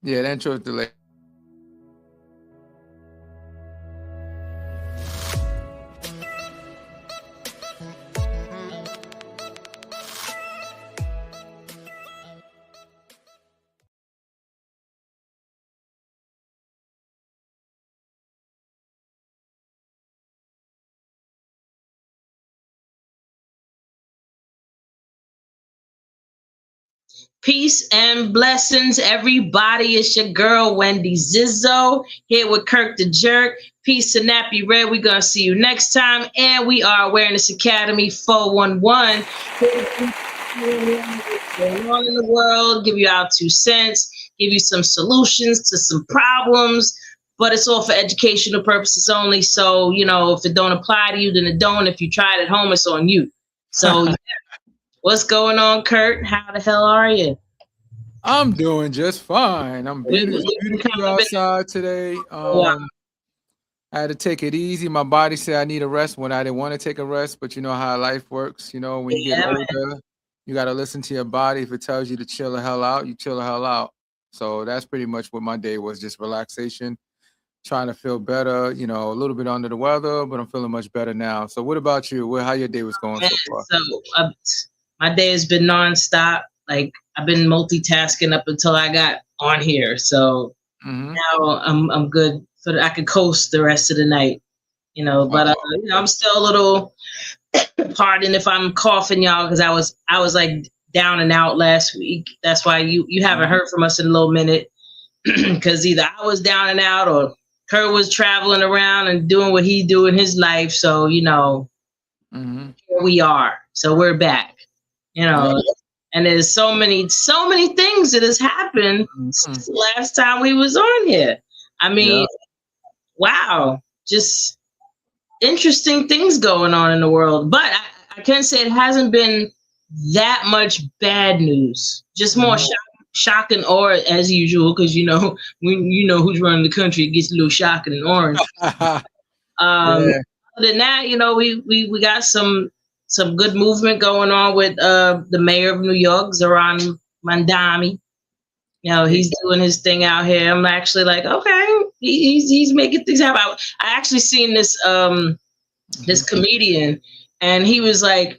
Yeah, the intro is delayed. Peace and blessings, everybody. It's your girl, Wendy Zizzo, here with Kirk the Jerk. Peace to Nappy Red. We're going to see you next time. And we are Awareness Academy 411. What's going on in the world, give you our 2 cents, give you some solutions to some problems. But it's all for educational purposes only. So, if it don't apply to you, then it don't. If you try it at home, it's on you. So, what's going on, Kurt? How the hell are you? I'm doing just fine. I'm beautiful, We beautiful kind of been outside today. wow. I had to take it easy. My body said I need a rest when I didn't want to take a rest, but you know how life works. You know, when you get Yeah, man. older, you got to listen to your body. If it tells you to chill the hell out, you chill the hell out. So that's pretty much what my day was, just relaxation, trying to feel better, you know, a little bit under the weather, but I'm feeling much better now. So what about you? How your day was going Man, so far? so my day has been nonstop. Like I've been multitasking up until I got on here. So Mm-hmm. now I'm good for I could coast the rest of the night. But I'm still a little pardon if I'm coughing, y'all, because I was like down and out last week. That's why you haven't heard from us in a little minute because either I was down and out or Kurt was traveling around and doing what he do in his life. So Mm-hmm. here we are. So we're back. You Yep. know, and there's so many things that has happened Mm-hmm. since the last time we was on here. I mean, Yep. wow, just interesting things going on in the world. But I can say it hasn't been that much bad news. Just more Mm-hmm. shocking, or as usual, because when you know who's running the country, it gets a little shocking and orange. Um, Yeah. Other than that, we got some good movement going on with the mayor of New York, Zoran Mandami. He's doing his thing out here. I'm actually like, okay, he's making things happen. I actually seen this Mm-hmm. comedian, and he was like,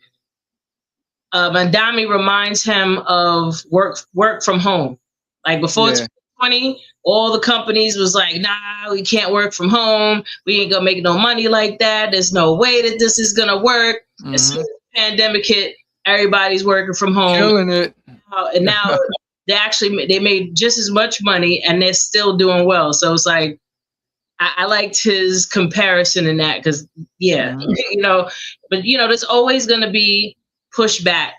Mandami reminds him of work from home. Like before Yeah. 2020, all the companies was like, nah, we can't work from home. We ain't gonna make no money like that. There's no way that this is gonna work. As soon Mm-hmm. as the pandemic hit, everybody's working from home. Killing it. And now they made just as much money and they're still doing well. So it's like I liked his comparison in that because yeah, Mm-hmm. but there's always gonna be pushback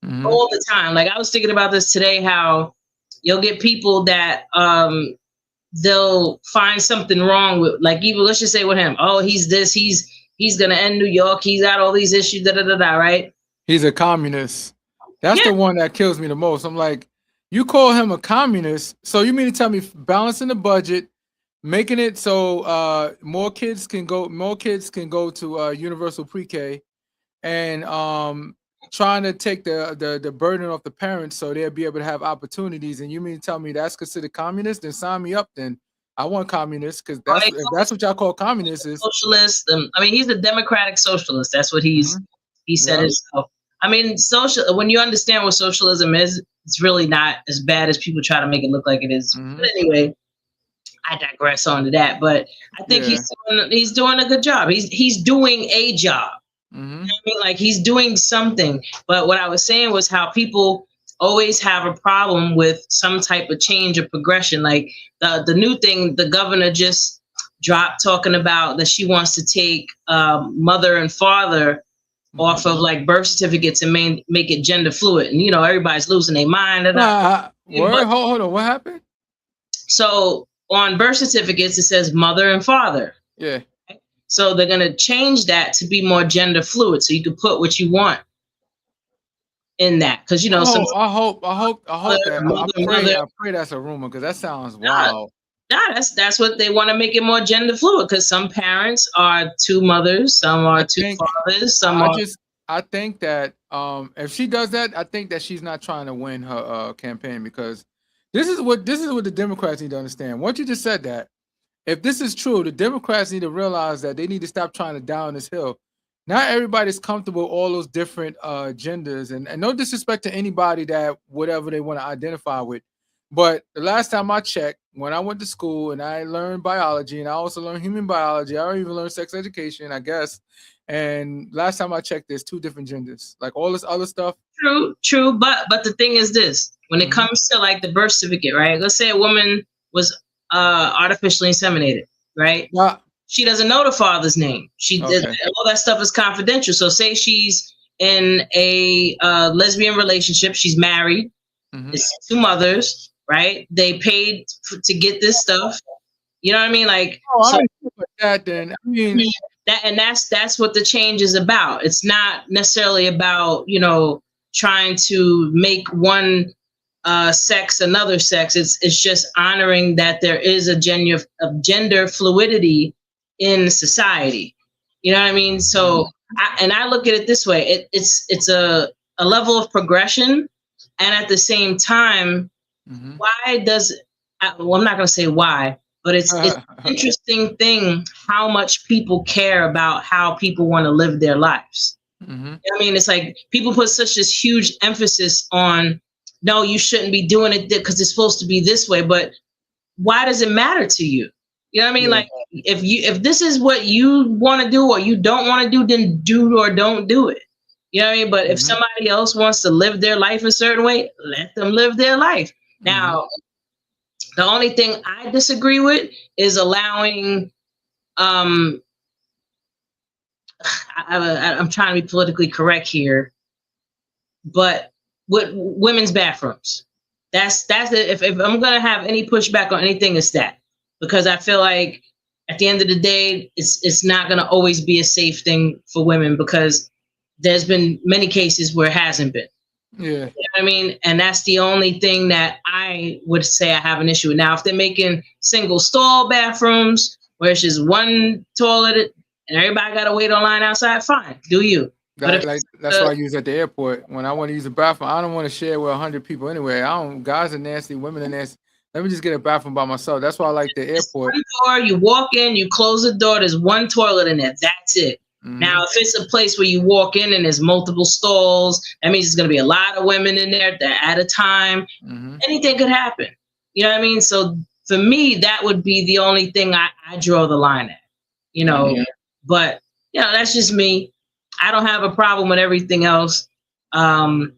Mm-hmm. all the time. Like I was thinking about this today, how you'll get people that they'll find something wrong with, like, even let's just say with him. Oh, he's this, he's gonna end New York, he's got all these issues, da da da da, right? He's a communist. That's Yeah, the one that kills me the most. I'm like, you call him a communist, so you mean to tell me balancing the budget, making it so more kids can go to universal pre-K, and trying to take the burden off the parents so they'll be able to have opportunities. And you mean to tell me that's considered communist? Then sign me up. Then I want communists because that's right. if that's what y'all call communists is. Socialist. I mean, he's a democratic socialist. That's what Hmm. he said Yeah. himself. I mean, social. When you understand what socialism is, it's really not as bad as people try to make it look like it is. Hmm. But anyway, I digress on to that. But I think Yeah. he's doing a good job. He's doing a job. Hmm. I mean, like he's doing something. But what I was saying was how people always have a problem with some type of change or progression. Like the new thing, the governor just dropped talking about that she wants to take mother and father Hmm. off of like birth certificates and make it gender fluid. And everybody's losing their mind. Word. But Hold on. What happened? so on birth certificates it says mother and father. Yeah. So they're gonna change that to be more gender fluid, so you can put what you want in that, because some I hope that mother. I pray that's a rumor because that sounds Nah, wild. nah, that's what they want to make it more gender fluid, because some parents are two mothers, some I are two think fathers, some I are. just I think that if she does that, I think that she's not trying to win her campaign because This is what the Democrats need to understand. Once you just said that, if this is true, the Democrats need to realize that they need to stop trying to down this hill. Not everybody's comfortable with all those different genders, and no disrespect to anybody that whatever they want to identify with. But the last time I checked, when I went to school and I learned biology, and I also learned human biology, I even learned sex education, I guess. And last time I checked, there's two different genders. Like all this other stuff. True. But the thing is this: when it Mhm. comes to like the birth certificate, right? Let's say a woman was artificially inseminated, right? Nah, She doesn't know the father's name. okay. All that stuff is confidential. So say she's in a lesbian relationship, she's married, Mhm. it's two mothers, right? They paid to get this stuff. You know what I mean? Like, Oh, I so ain't talking about that then. I mean, that's what the change is about. It's not necessarily about, trying to make one sex another sex. It's just honoring that there is a gender fluidity in society. You know what I mean? So I look at it this way: it's a level of progression, and at the same time, mhm. why does well, I'm not going to say why, but it's an interesting thing how much people care about how people want to live their lives. Mhm. I mean, it's like people put such this huge emphasis on, no, you shouldn't be doing it because it's supposed to be this way. But why does it matter to you? You know what I mean? Yeah. Like, if this is what you want to do or you don't want to do, then do or don't do it. You know what I mean? But if Mhm. somebody else wants to live their life a certain way, let them live their life. Mhm. Now, the only thing I disagree with is allowing I'm trying to be politically correct here, but with women's bathrooms. That's it. If I'm gonna have any pushback on anything, it's that, because I feel like at the end of the day, it's not gonna always be a safe thing for women, because there's been many cases where it hasn't been. Yeah. You know what I mean? And that's the only thing that I would say I have an issue with. Now, if they're making single stall bathrooms where it's just one toilet and everybody got to wait online outside, fine, do you. But if That's what I use at the airport. When I want to use a bathroom, I don't want to share with 100 people anyway. Guys are nasty, women are nasty. Let me just get a bathroom by myself. That's why I like the airport. one door, you walk in, you close the door, there's one toilet in there. That's it. Mhm. Now, if it's a place where you walk in and there's multiple stalls, that means there's going to be a lot of women in there at a time. Mhm. Anything could happen. You know what I mean? So for me, that would be the only thing I draw the line at. But that's just me. I don't have a problem with everything else. But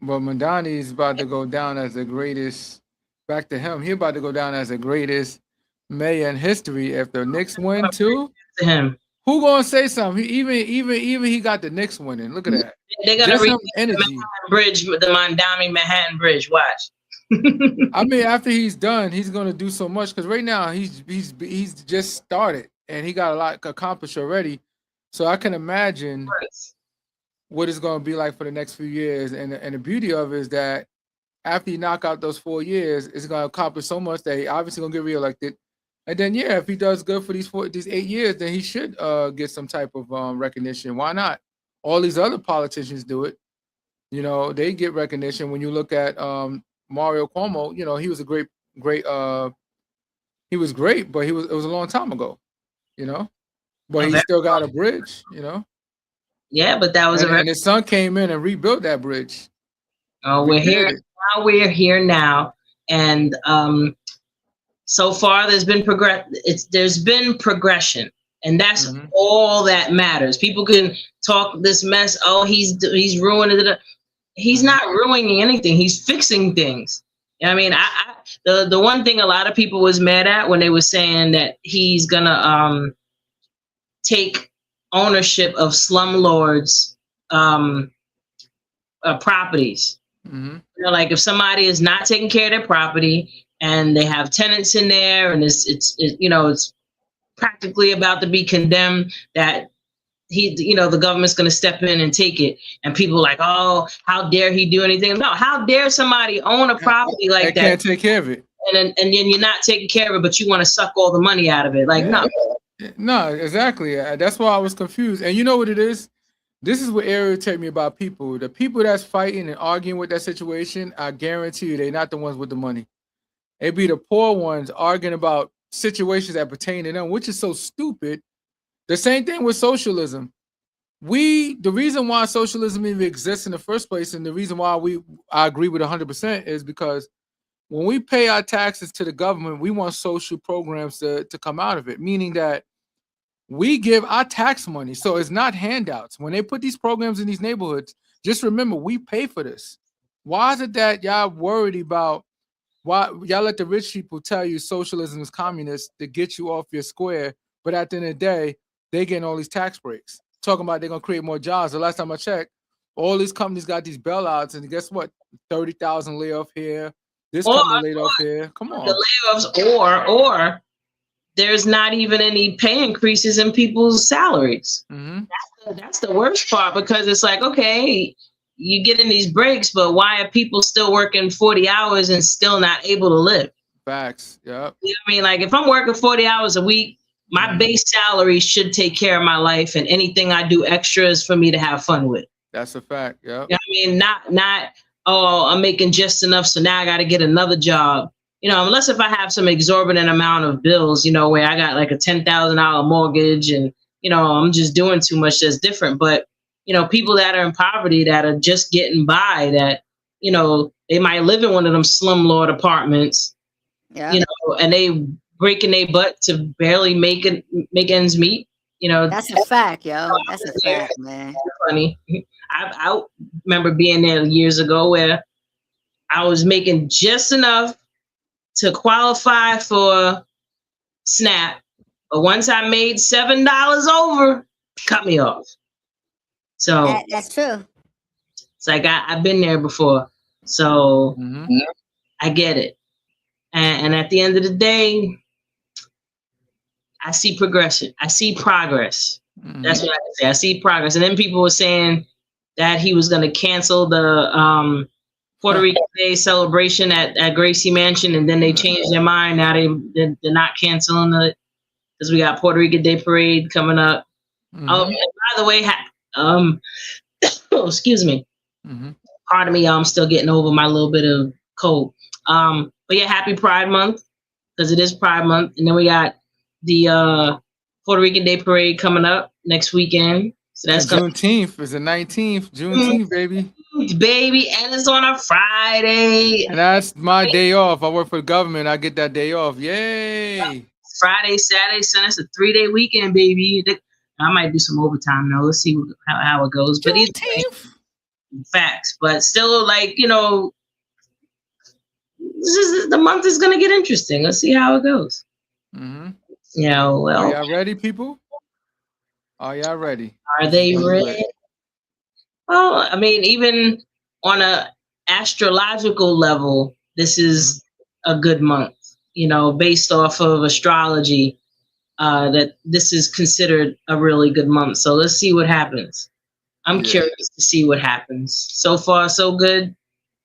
Mandani is about to go down as the greatest. Back to him, he about to go down as the greatest mayor in history. If the Knicks win too, To him, who gonna say something? Even he got the Knicks winning. Look at that. they're gonna Just read some the energy. Mandami Manhattan Bridge. Watch. I mean, after he's done, he's gonna do so much because right now he's just started and he got a lot accomplished already. So I can imagine what it's gonna be like for the next few years. And the beauty of it is that after you knock out those 4 years, it's gonna accomplish so much that he obviously gonna get reelected. And then if he does good for these 8 years, then he should get some type of recognition. Why not? All these other politicians do it. They get recognition. When you look at Mario Cuomo, he was a great he was great, but it was a long time ago, but he still got a bridge, Yeah, but that was and his son came in and rebuilt that bridge. we're here now. We're here now, and so far there's been progression, and that's all that matters. People can talk this mess. Oh, he's ruining it. He's not ruining anything. He's fixing things. I mean, the one thing a lot of people was mad at when they were saying that he's gonna take ownership of slumlords properties. Like if somebody is not taking care of their property and they have tenants in there and it's practically about to be condemned, that the government's going to step in and take it, and people are like, oh, how dare he do anything? No, how dare somebody own a property like that? Can't take care of it, and then you're not taking care of it, but you want to suck all the money out of it. Like, no, exactly. That's why I was confused. And you know what it is? This is what irritates me about people. The people that's fighting and arguing with that situation, I guarantee you, they're not the ones with the money. It be the poor ones arguing about situations that pertain to them, which is so stupid. The same thing with socialism. The reason why socialism even exists in the first place, and the reason why I agree with 100% is because when we pay our taxes to the government, we want social programs to come out of it, meaning that we give our tax money. So it's not handouts. When they put these programs in these neighborhoods, just remember, we pay for this. Why is it that y'all worried about, why y'all let the rich people tell you socialism is communist to get you off your square, but at the end of the day, they getting all these tax breaks, talking about they're going to create more jobs. The last time I checked, all these companies got these bailouts, and guess what? 30,000 layoff here. This company laid off here. Come on. The layoffs, or there's not even any pay increases in people's salaries. Mm-hmm. That's the worst part, because it's like, okay, you get in these breaks, but why are people still working 40 hours and still not able to live? Facts. Yeah. You know what I mean? Like, if I'm working 40 hours a week, my base salary should take care of my life, and anything I do extra is for me to have fun with. That's a fact. Yeah. You know what I mean? Not, oh, I'm making just enough, so now I got to get another job. You know, unless if I have some exorbitant amount of bills, you know, where I got like a $10,000 mortgage and, you know, I'm just doing too much, that's different. But, you know, people that are in poverty, that are just getting by, that, you know, they might live in one of them slumlord apartments, you know, and they breaking their butt to barely make ends meet. You know, that's a fact, yo. That's a fact, man. Funny. I remember being there years ago where I was making just enough to qualify for SNAP, but once I made $7 over, cut me off. So that's true. It's like I've been there before, so I get it. And at the end of the day, I see progression. I see progress. That's what I say. I see progress. And then people were saying that he was going to cancel the Puerto Rican Day celebration at Gracie Mansion, and then they changed their mind. Now they're not canceling it because we got Puerto Rican Day parade coming up. Oh, and by the way, oh, excuse me. Pardon me, I'm still getting over my little bit of cold. But yeah, happy Pride Month, because it is Pride Month, and then we got the Puerto Rican Day parade coming up next weekend. So that's Juneteenth is the 19th. Juneteenth, baby. Baby, and it's on a Friday. And that's my day off. I work for the government. I get that day off. Yay. Friday, Saturday, Sunday. It's a 3-day weekend, baby. I might do some overtime though. Let's see how it goes. But facts. But still, like, you know, the month is gonna get interesting. Let's see how it goes. Yeah, well. Are y'all ready, people? Are y'all ready? Are they ready? Well, I mean, even on a astrological level, this is a good month, you know, based off of astrology, that this is considered a really good month. So let's see what happens. I'm curious to see what happens. So far, so good.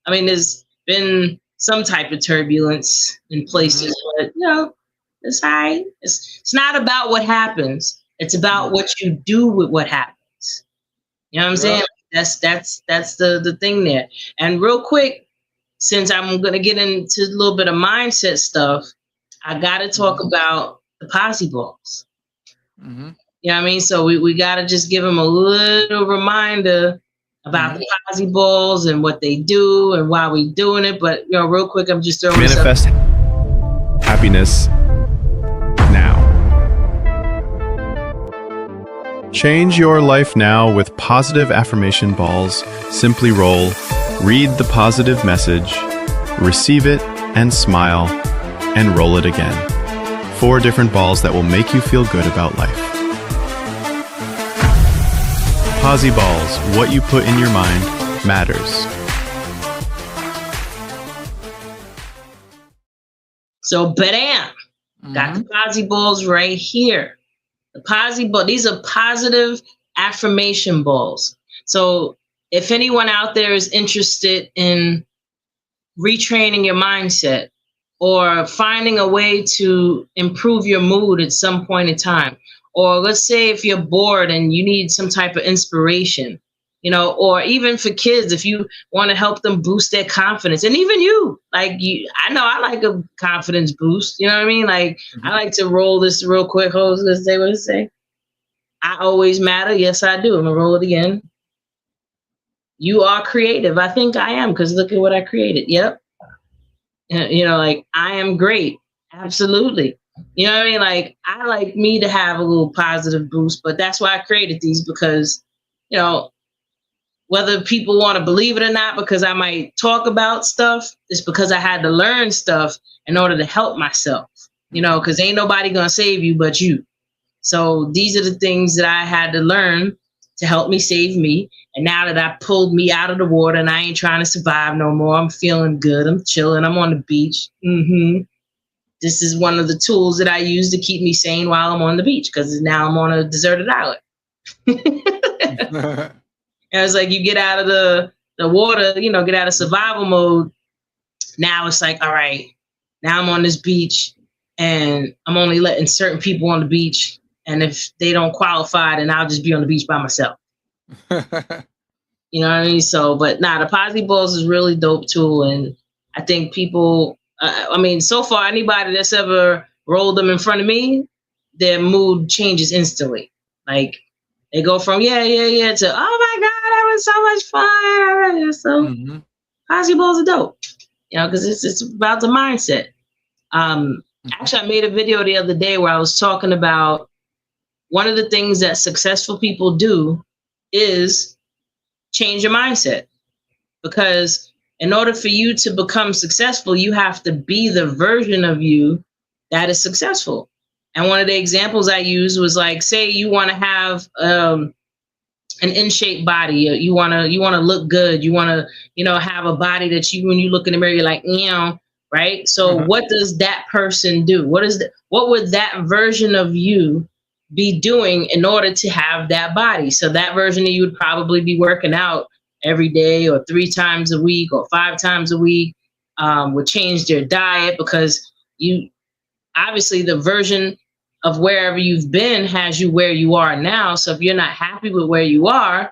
I mean, there's been some type of turbulence in places, but, you know, it's high. It's not about what happens. It's about what you do with what happens. You know what I'm saying? That's the thing there. And real quick, since I'm gonna get into a little bit of mindset stuff, I gotta talk about the posse balls. You know what I mean? So we gotta just give them a little reminder about the posse balls and what they do and why we doing it. But, you know, real quick, I'm just throwing manifest happiness now. Change your life now with positive affirmation balls. Simply roll, read the positive message, receive it and smile, and roll it again. 4 different balls that will make you feel good about life. Posi balls, what you put in your mind matters. So, bam, got the posi balls right here. The posi ball, these are positive affirmation balls. So if anyone out there is interested in retraining your mindset or finding a way to improve your mood at some point in time, or let's say if you're bored and you need some type of inspiration, or even for kids, if you want to help them boost their confidence, and even you, I know I like a confidence boost. You know what I mean? Like, I like to roll this real quick. Hold, let's say what it say. I always matter. Yes, I do. I'm gonna roll it again. You are creative. I think I am, because look at what I created. Yep. Like, I am great. Absolutely. You know what I mean? Like, I like me to have a little positive boost, but that's why I created these, because, whether people want to believe it or not, because I might talk about stuff, it's because I had to learn stuff in order to help myself, because ain't nobody going to save you but you. So these are the things that I had to learn to help me save me. And now that I pulled me out of the water and I ain't trying to survive no more, I'm feeling good. I'm chilling. I'm on the beach. This is one of the tools that I use to keep me sane while I'm on the beach, because now I'm on a deserted island. And it's like, you get out of the water, get out of survival mode. Now it's like, all right, now I'm on this beach and I'm only letting certain people on the beach. And if they don't qualify, then I'll just be on the beach by myself. You know what I mean? So, but the Posse Balls is really dope tool. And I think people, so far, anybody that's ever rolled them in front of me, their mood changes instantly. Like, they go from yeah to, oh my God, that was so much fun. So Posse Balls are dope, because it's about the mindset. Actually, I made a video the other day where I was talking about one of the things that successful people do is change your mindset, because in order for you to become successful, you have to be the version of you that is successful. And one of the examples I used was, like, say you want to have an in-shape body. You want to look good. You want to, have a body that when you look in the mirror, you're like, right? So what does that person do? What would that version of you be doing in order to have that body? So that version of you would probably be working out every day, or 3 times a week, or 5 times a week, would change their diet, because obviously the version of wherever you've been has you where you are now. So if you're not happy with where you are,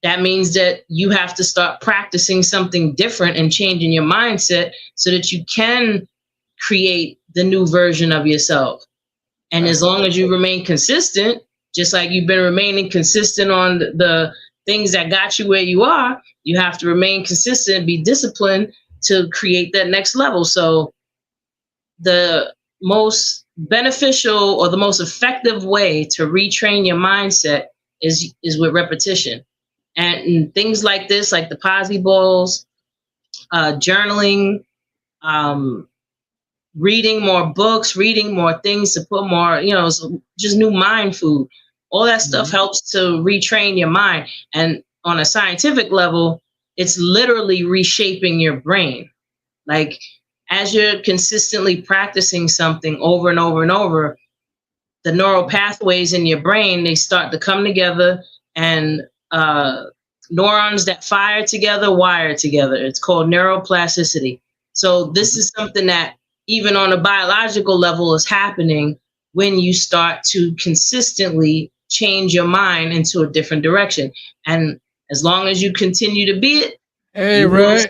that means that you have to start practicing something different and changing your mindset so that you can create the new version of yourself. And as long as you remain consistent, just like you've been remaining consistent on the things that got you where you are, you have to remain consistent, be disciplined to create that next level. So the most beneficial or the most effective way to retrain your mindset is with repetition. And things like this, like the Posse Balls, journaling, reading more books, reading more things to put more, just new mind food. All that stuff helps to retrain your mind. And on a scientific level, it's literally reshaping your brain. Like, as you're consistently practicing something over and over and over, the neural pathways in your brain, they start to come together, and neurons that fire together wire together. It's called neuroplasticity. So this is something that even on a biological level is happening when you start to consistently change your mind into a different direction. And as long as you continue to be it. Hey, Red.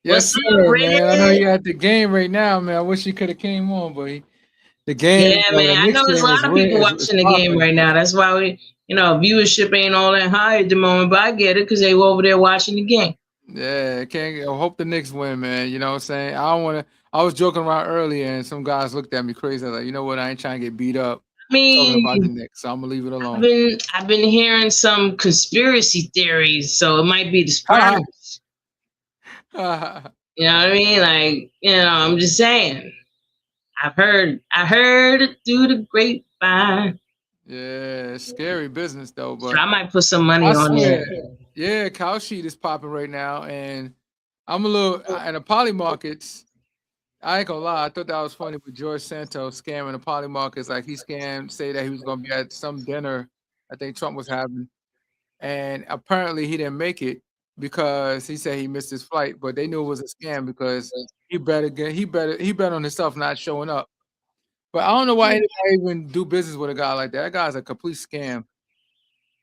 Yes, sir, Red? man. I know you're at the game right now, man. I wish you could have came on, but the game. Yeah, man. I know there's a lot of people watching the game right now. That's why viewership ain't all that high at the moment, but I get it, because they were over there watching the game. Yeah, I hope the Knicks win, man. You know what I'm saying? I was joking around earlier, and some guys looked at me crazy. I was like, you know what? I ain't trying to get beat up. Talking about the Knicks, so I'm gonna leave it alone. I've been hearing some conspiracy theories, so it might be the Spurs. You know what I mean? Like, I'm just saying. I heard it through the grapevine. Yeah, it's scary business though. But so I might put some money on there. Yeah, Cow Sheet is popping right now, and I'm a little in the poly markets. I ain't gonna lie, I thought that was funny with George Santos scamming the poly markets. Like, he say that he was gonna be at some dinner I think Trump was having, and apparently he didn't make it because he said he missed his flight, but they knew it was a scam because he bet on himself not showing up. But I don't know why anybody even do business with a guy like that. That guy's a complete scam.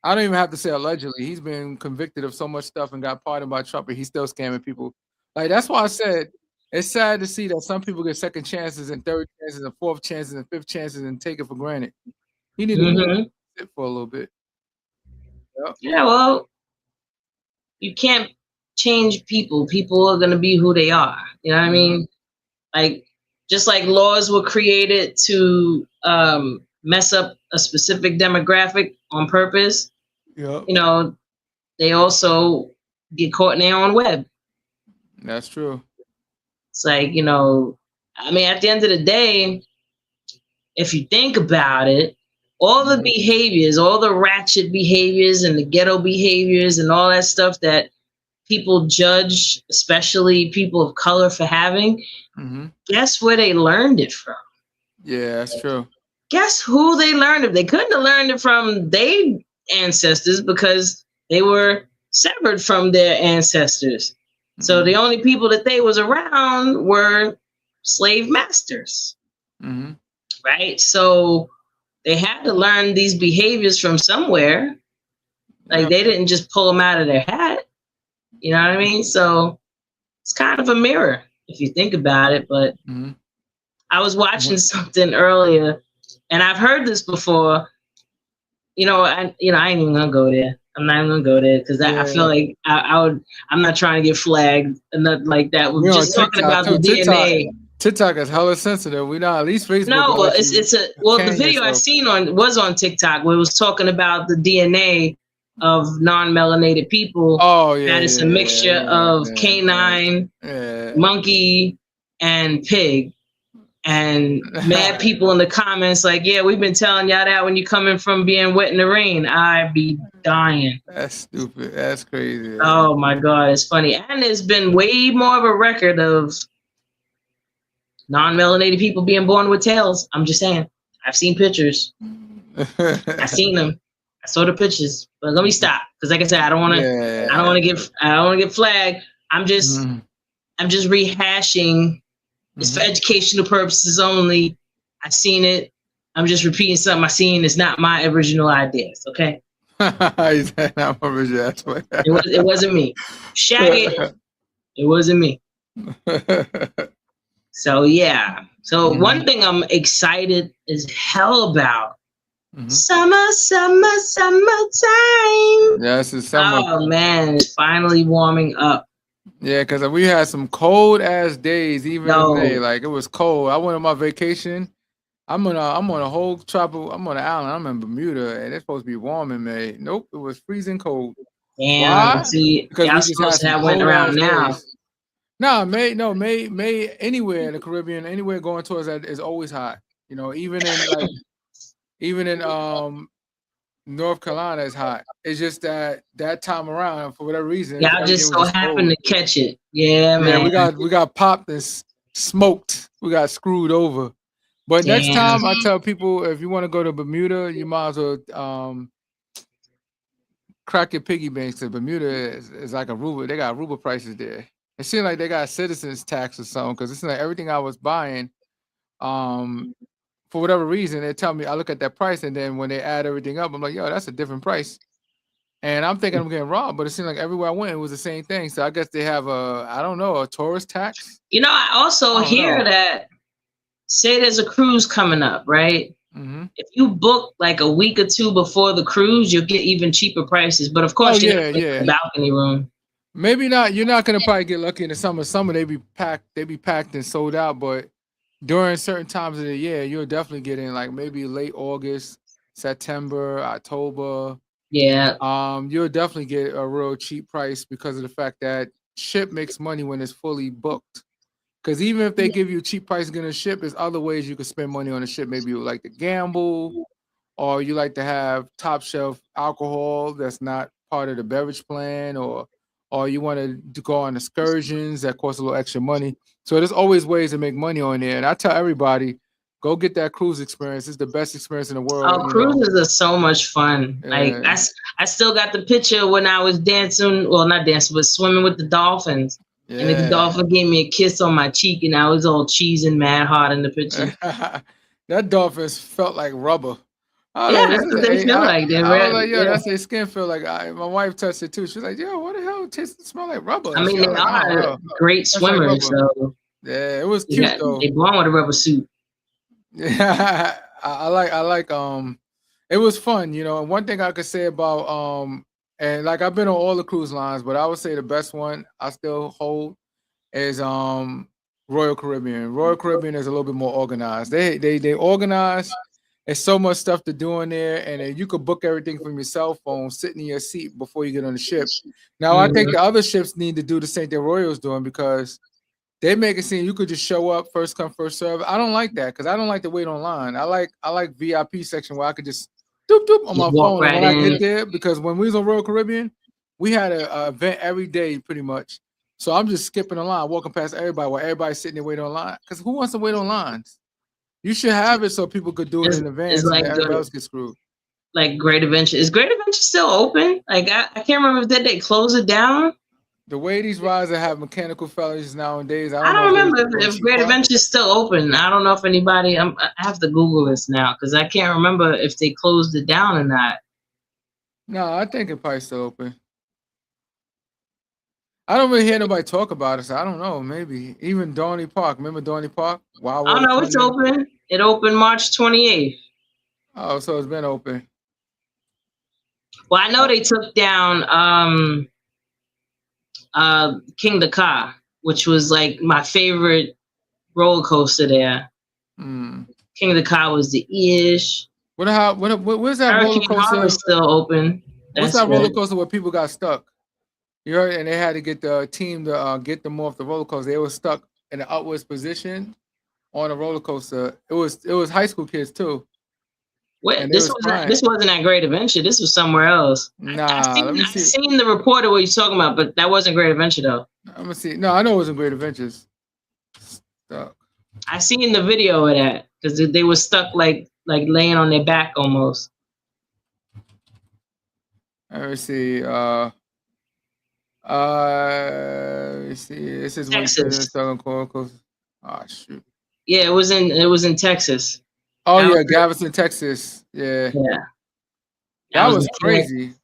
I don't even have to say allegedly. He's been convicted of so much stuff and got pardoned by Trump, and he's still scamming people. Like that's why I said it's sad to see that some people get second chances and third chances and fourth chances and fifth chances and take it for granted. He need to Mhm. sit for a little bit. Yep. Yeah, well, you can't change people. People are gonna be who they are. You know what I mean? Like, just like laws were created to mess up a specific demographic on purpose, Yep. you know, they also get caught in their own web. That's true. It's like, you know, I mean, at the end of the day, if you think about it, all the behaviors, all the ratchet behaviors and the ghetto behaviors and all that stuff that people judge, especially people of color, for having, Hmm. guess where they learned it from? Yeah, that's true. Guess who they learned it? They couldn't have learned it from their ancestors because they were severed from their ancestors. So Mhm. the only people that they was around were slave masters, Hmm. right? So they had to learn these behaviors from somewhere. Like Yep. they didn't just pull them out of their hat. You know what I mean? So it's kind of a mirror if you think about it. But Hmm. I was watching something earlier, and I've heard this before. I ain't even gonna go there. I'm not even gonna go there because I feel like I would. I'm not trying to get flagged and nothing like that. We're We on just talking TikTok, about the too. DNA. TikTok is hella sensitive. We not at least Facebook. No, will let you the can video I yourself. seen was on TikTok where it was talking about the DNA of non-melanated people. Oh yeah, That is a yeah, mixture yeah, of yeah, canine, yeah. monkey, and pig. And mad people in the comments like, yeah, we've been telling y'all that when you coming from being wet in the rain. I'd be dying. That's stupid. That's crazy. Oh my God, it's funny. And there's been way more of a record of non-melanated people being born with tails. I'm just saying. I've seen pictures. I seen them. I saw the pictures. But let me stop. Because like I said, I don't want to get flagged. I'm just rehashing. It's for educational purposes only. I seen it. I'm just repeating something I seen. It's not my original ideas, okay? It wasn't me. Shaggy. It wasn't me. So yeah. So one thing I'm excited as hell about. Summertime. Yes, it's summer. Oh man, it's finally warming up. Yeah, because we had some cold ass days even in May. Like it was cold. I went on my vacation. I'm on a whole tropical. I'm on an island. I'm in Bermuda, and it's supposed to be warm in May. Nope, it was freezing cold. Damn. Why? See, because y'all we just supposed to had have some went cold around ass now. days. May anywhere in the Caribbean, anywhere going towards that is always hot. You know, even in North Carolina is hot. It's just that time around, for whatever reason, y'all just so happened to catch it. Yeah, man. We got popped and smoked. We got screwed over. But next time, I tell people, if you want to go to Bermuda, you might as well crack your piggy banks. Because Bermuda is like Aruba. They got Aruba prices there. It seems like they got citizens tax or something. Because it's like everything I was buying, for whatever reason, they tell me, I look at that price, and then when they add everything up, I'm like, yo, that's a different price. And I'm thinking I'm getting robbed, but it seemed like everywhere I went, it was the same thing. So I guess they have a tourist tax. You know, I also hear that, say there's a cruise coming up, right? Mm-hmm. If you book like a week or two before the cruise, you'll get even cheaper prices. But of course, you're not getting a balcony room. Maybe not. You're not gonna probably get lucky in the summer. Summer they be packed and sold out. But during certain times of the year, you'll definitely get in like maybe late August, September, October. Yeah. You'll definitely get a real cheap price because of the fact that ship makes money when it's fully booked. Because even if they give you a cheap price getting a ship, there's other ways you could spend money on a ship. Maybe you like to gamble, or you like to have top shelf alcohol that's not part of the beverage plan, or you want to go on excursions that cost a little extra money. So there's always ways to make money on there. And I tell everybody, go get that cruise experience. It's the best experience in the world. Oh, cruises are so much fun. Yeah. Like I still got the picture when I was dancing, well, not dancing, but swimming with the dolphins. Yeah. And the dolphin gave me a kiss on my cheek, and I was all cheesing mad hard in the picture. That dolphin felt like rubber. I Yeah, was like, that's what they feel like. They're I was like, yo, yeah. that's their skin feel like. My wife touched it too. She's like, yo, what the hell? It tastes smell like rubber. I mean, Shit. they I'm like, I don't are know. great That's like swimmers, rubber. so Yeah, it was cute though. they belong with a rubber suit. Yeah, I like it was fun, you know. And one thing I could say about and like I've been on all the cruise lines, but I would say the best one I still hold is Royal Caribbean. Royal Caribbean is a little bit more organized. They organize. There's so much stuff to do in there, and then you could book everything from your cell phone, sitting in your seat before you get on the ship. Now I think the other ships need to do the same thing Royal's doing because they make it seem you could just show up, first come, first serve. I don't like that because I don't like to wait online. I like VIP section where I could just doop doop on my phone right when I in. get there. Because when we was on Royal Caribbean, we had a event every day pretty much. So I'm just skipping the line, walking past everybody while everybody's sitting there waiting online. Because who wants to wait on lines? You should have it so people could do it in advance and like everybody else gets screwed. Like Great Adventure. Is Great Adventure still open? Like I can't remember if they close it down. The way these rides that have mechanical failures nowadays, I don't remember if Great Adventure is still open. I don't know if anybody. I have to Google this now because I can't remember if they closed it down or not. No, I think it probably still open. I don't really hear nobody talk about it, so I don't know. Maybe even Dorney Park. Remember Dorney Park? Wow. Oh no, it's open. It opened March 28th. Oh, so it's been open. Well, I know they took down King Ka, which was like my favorite roller coaster there. King Ka was the ish. Where's that Hurricane roller coaster? Is still open. What's that roller coaster where people got stuck? You heard, and they had to get the team to get them off the roller coaster. They were stuck in an upwards position on a roller coaster. It was high school kids too. Wait, this wasn't at Great Adventure. This was somewhere else. Nah, I've seen the report of what you're talking about, but that wasn't Great Adventure though. Let me see. No, I know it wasn't Great Adventures. Stuck. I seen the video of that because they were stuck like laying on their back almost. Let me see. Let me see. This is Texas. Southern Coast. Oh shoot. Yeah, it was in Texas. Oh yeah, Galveston, Texas. Yeah. That was crazy.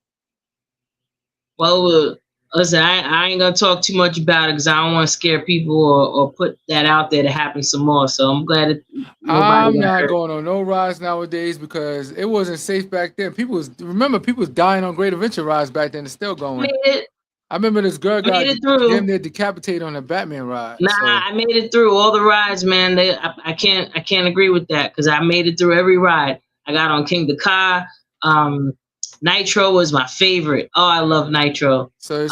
Well, listen, I ain't gonna talk too much about it because I don't want to scare people or put that out there to happen some more. So I'm glad that I'm not going on no rides nowadays because it wasn't safe back then. People was dying on Great Adventure rides back then. It's still going. I remember this girl got damn near decapitated on a Batman ride. Nah, I made it through all the rides, man. I can't agree with that because I made it through every ride. I got on King Ka. Nitro was my favorite. Oh, I love Nitro. So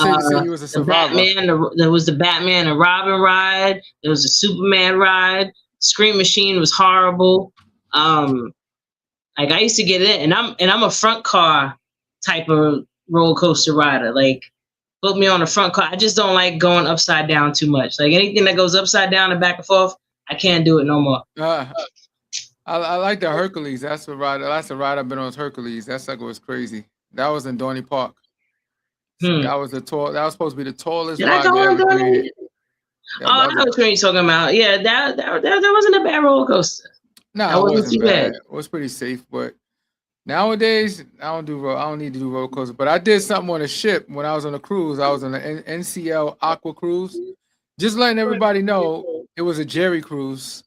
you was a survivor. There was the Batman and Robin ride. There was a Superman ride. Scream Machine was horrible. Like I used to get in, and I'm a front car type of roller coaster rider. Like put me on the front car. I just don't like going upside down too much. Like anything that goes upside down and back and forth, I can't do it no more. I like the Hercules. That's the ride I've been on. Hercules. That sucker was crazy. That was in Dorney Park. That was supposed to be the tallest ride they ever created. I know what you're talking about. Yeah, that wasn't a bad roller coaster. No, it wasn't too bad. It was pretty safe, but nowadays I don't need to do roller coasters. But I did something on a ship when I was on a cruise. I was on the NCL Aqua Cruise. Just letting everybody know it was a Jerry cruise.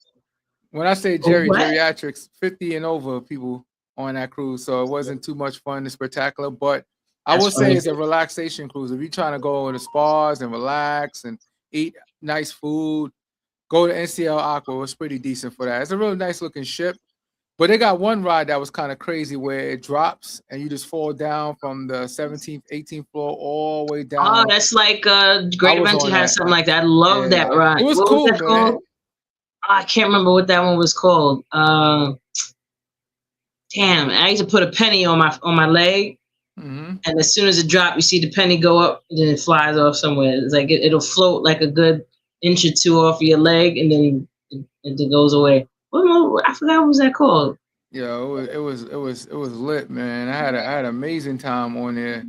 When I say geriatrics, 50 and over people on that cruise. So it wasn't too much fun and spectacular, but I would say it's a relaxation cruise. If you're trying to go to spas and relax and eat nice food, go to NCL Aqua. It was pretty decent for that. It's a really nice looking ship, but they got one ride that was kind of crazy where it drops and you just fall down from the 17th, 18th floor all the way down. Oh, that's like Great Adventure has something like that. I love that ride. It was cool, man. I can't remember what that one was called. Damn, I used to put a penny on my leg, and as soon as it dropped, you see the penny go up, and then it flies off somewhere. It's like it'll float like a good inch or two off of your leg, and then it goes away. I forgot what was that called. Yeah, it was lit, man. I had an amazing time on there.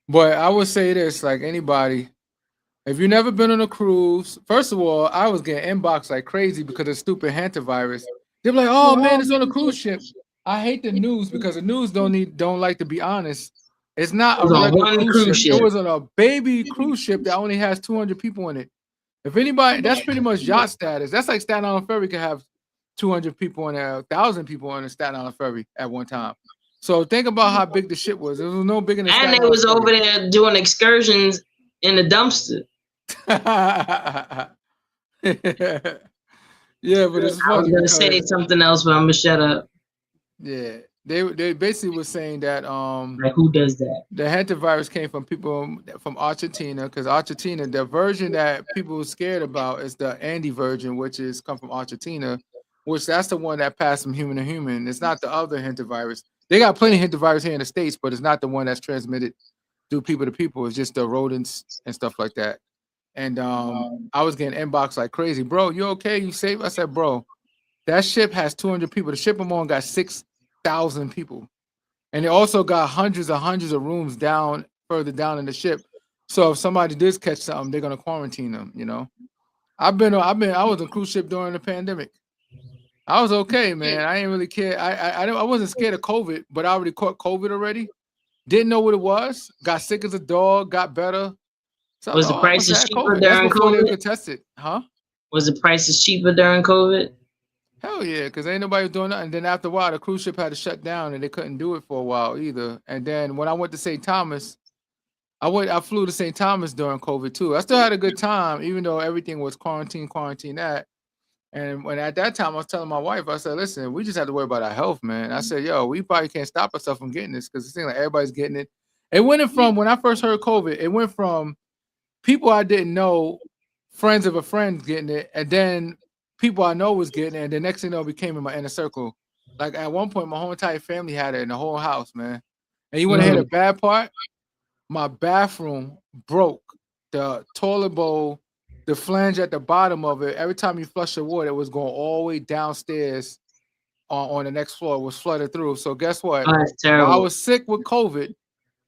But I would say this, like anybody. If you've never been on a cruise, first of all, I was getting inboxed like crazy because of stupid hantavirus. They're like, "Oh man, it's on a cruise ship." I hate the news because the news don't like to be honest. It's not It a was on regular one cruise cruise ship. ship. It was on a baby cruise ship that only has 200 people in it. If anybody, that's pretty much yacht status. That's like Staten Island Ferry could have 200 people in there, 1,000 people on the Staten Island Ferry at one time. So think about how big the ship was. It was no bigger than And Staten they Island was Ferry. over there doing excursions in the dumpster. Yeah, but it's I was funny gonna say because something else, but I'm gonna shut up. yeah, they basically were saying that Like, who does that? the hantavirus came from people from Argentina because Argentina, the version that people were scared about is the Andy version, which is come from Argentina, which that's the one that passed from human to human. It's not the other hantavirus. They got plenty of hantavirus here in the States, but it's not the one that's transmitted through people to people. It's just the rodents and stuff like that. And I was getting inbox like crazy, bro. You okay? You safe? I said, bro, that ship has 200 people. The ship I'm on got 6,000 people, and it also got hundreds of rooms down further down in the ship. So if somebody does catch something, they're gonna quarantine them. You know, I was on a cruise ship during the pandemic. I was okay, man. I didn't really care. I wasn't scared of COVID, but I already caught COVID already. Didn't know what it was. Got sick as a dog. Got better. So Was the I prices had cheaper COVID. That's during before they COVID? could test it, huh? Was the prices cheaper during COVID? Hell yeah, because ain't nobody was doing nothing. Then after a while, the cruise ship had to shut down, and they couldn't do it for a while either. And then when I went to St. Thomas, I flew to St. Thomas during COVID too. I still had a good time, even though everything was quarantine that. And when at that time I was telling my wife, I said, "Listen, we just have to worry about our health, man." I said, "Yo, we probably can't stop ourselves from getting this because it seems like everybody's getting it." It went from when I first heard COVID, it went from people I didn't know, friends of a friend getting it, and then people I know was getting it, and the next thing you know, it became in my inner circle. Like at one point, my whole entire family had it in the whole house, man. And you want to hear the bad part? My bathroom broke. The toilet bowl, the flange at the bottom of it, every time you flush the water, it was going all the way downstairs on the next floor. It was flooded through. So guess what? Oh, that's While I terrible. was sick with COVID,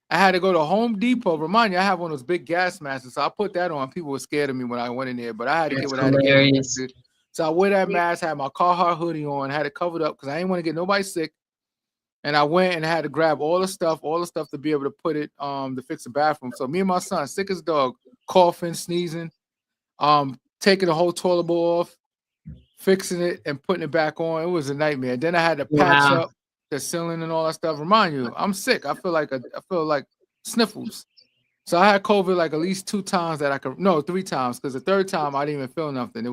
I had to go to Home Depot. Remind you, I have one of those big gas masks, so I put that on. People were scared of me when I went in there, but I had to That's get what I had to get. hilarious. So I wear that mask, had my Carhartt hoodie on, had it covered up because I didn't want to get nobody sick. And I went and had to grab all the stuff to be able to put it to fix the bathroom. So me and my son, sick as a dog, coughing, sneezing, taking the whole toilet bowl off, fixing it and putting it back on. It was a nightmare. Then I had to patch Wow. up the ceiling and all that stuff. Remind you, I'm sick. I feel like sniffles. So I had COVID like at least 2 times that 3 times, because the third time I didn't even feel nothing. It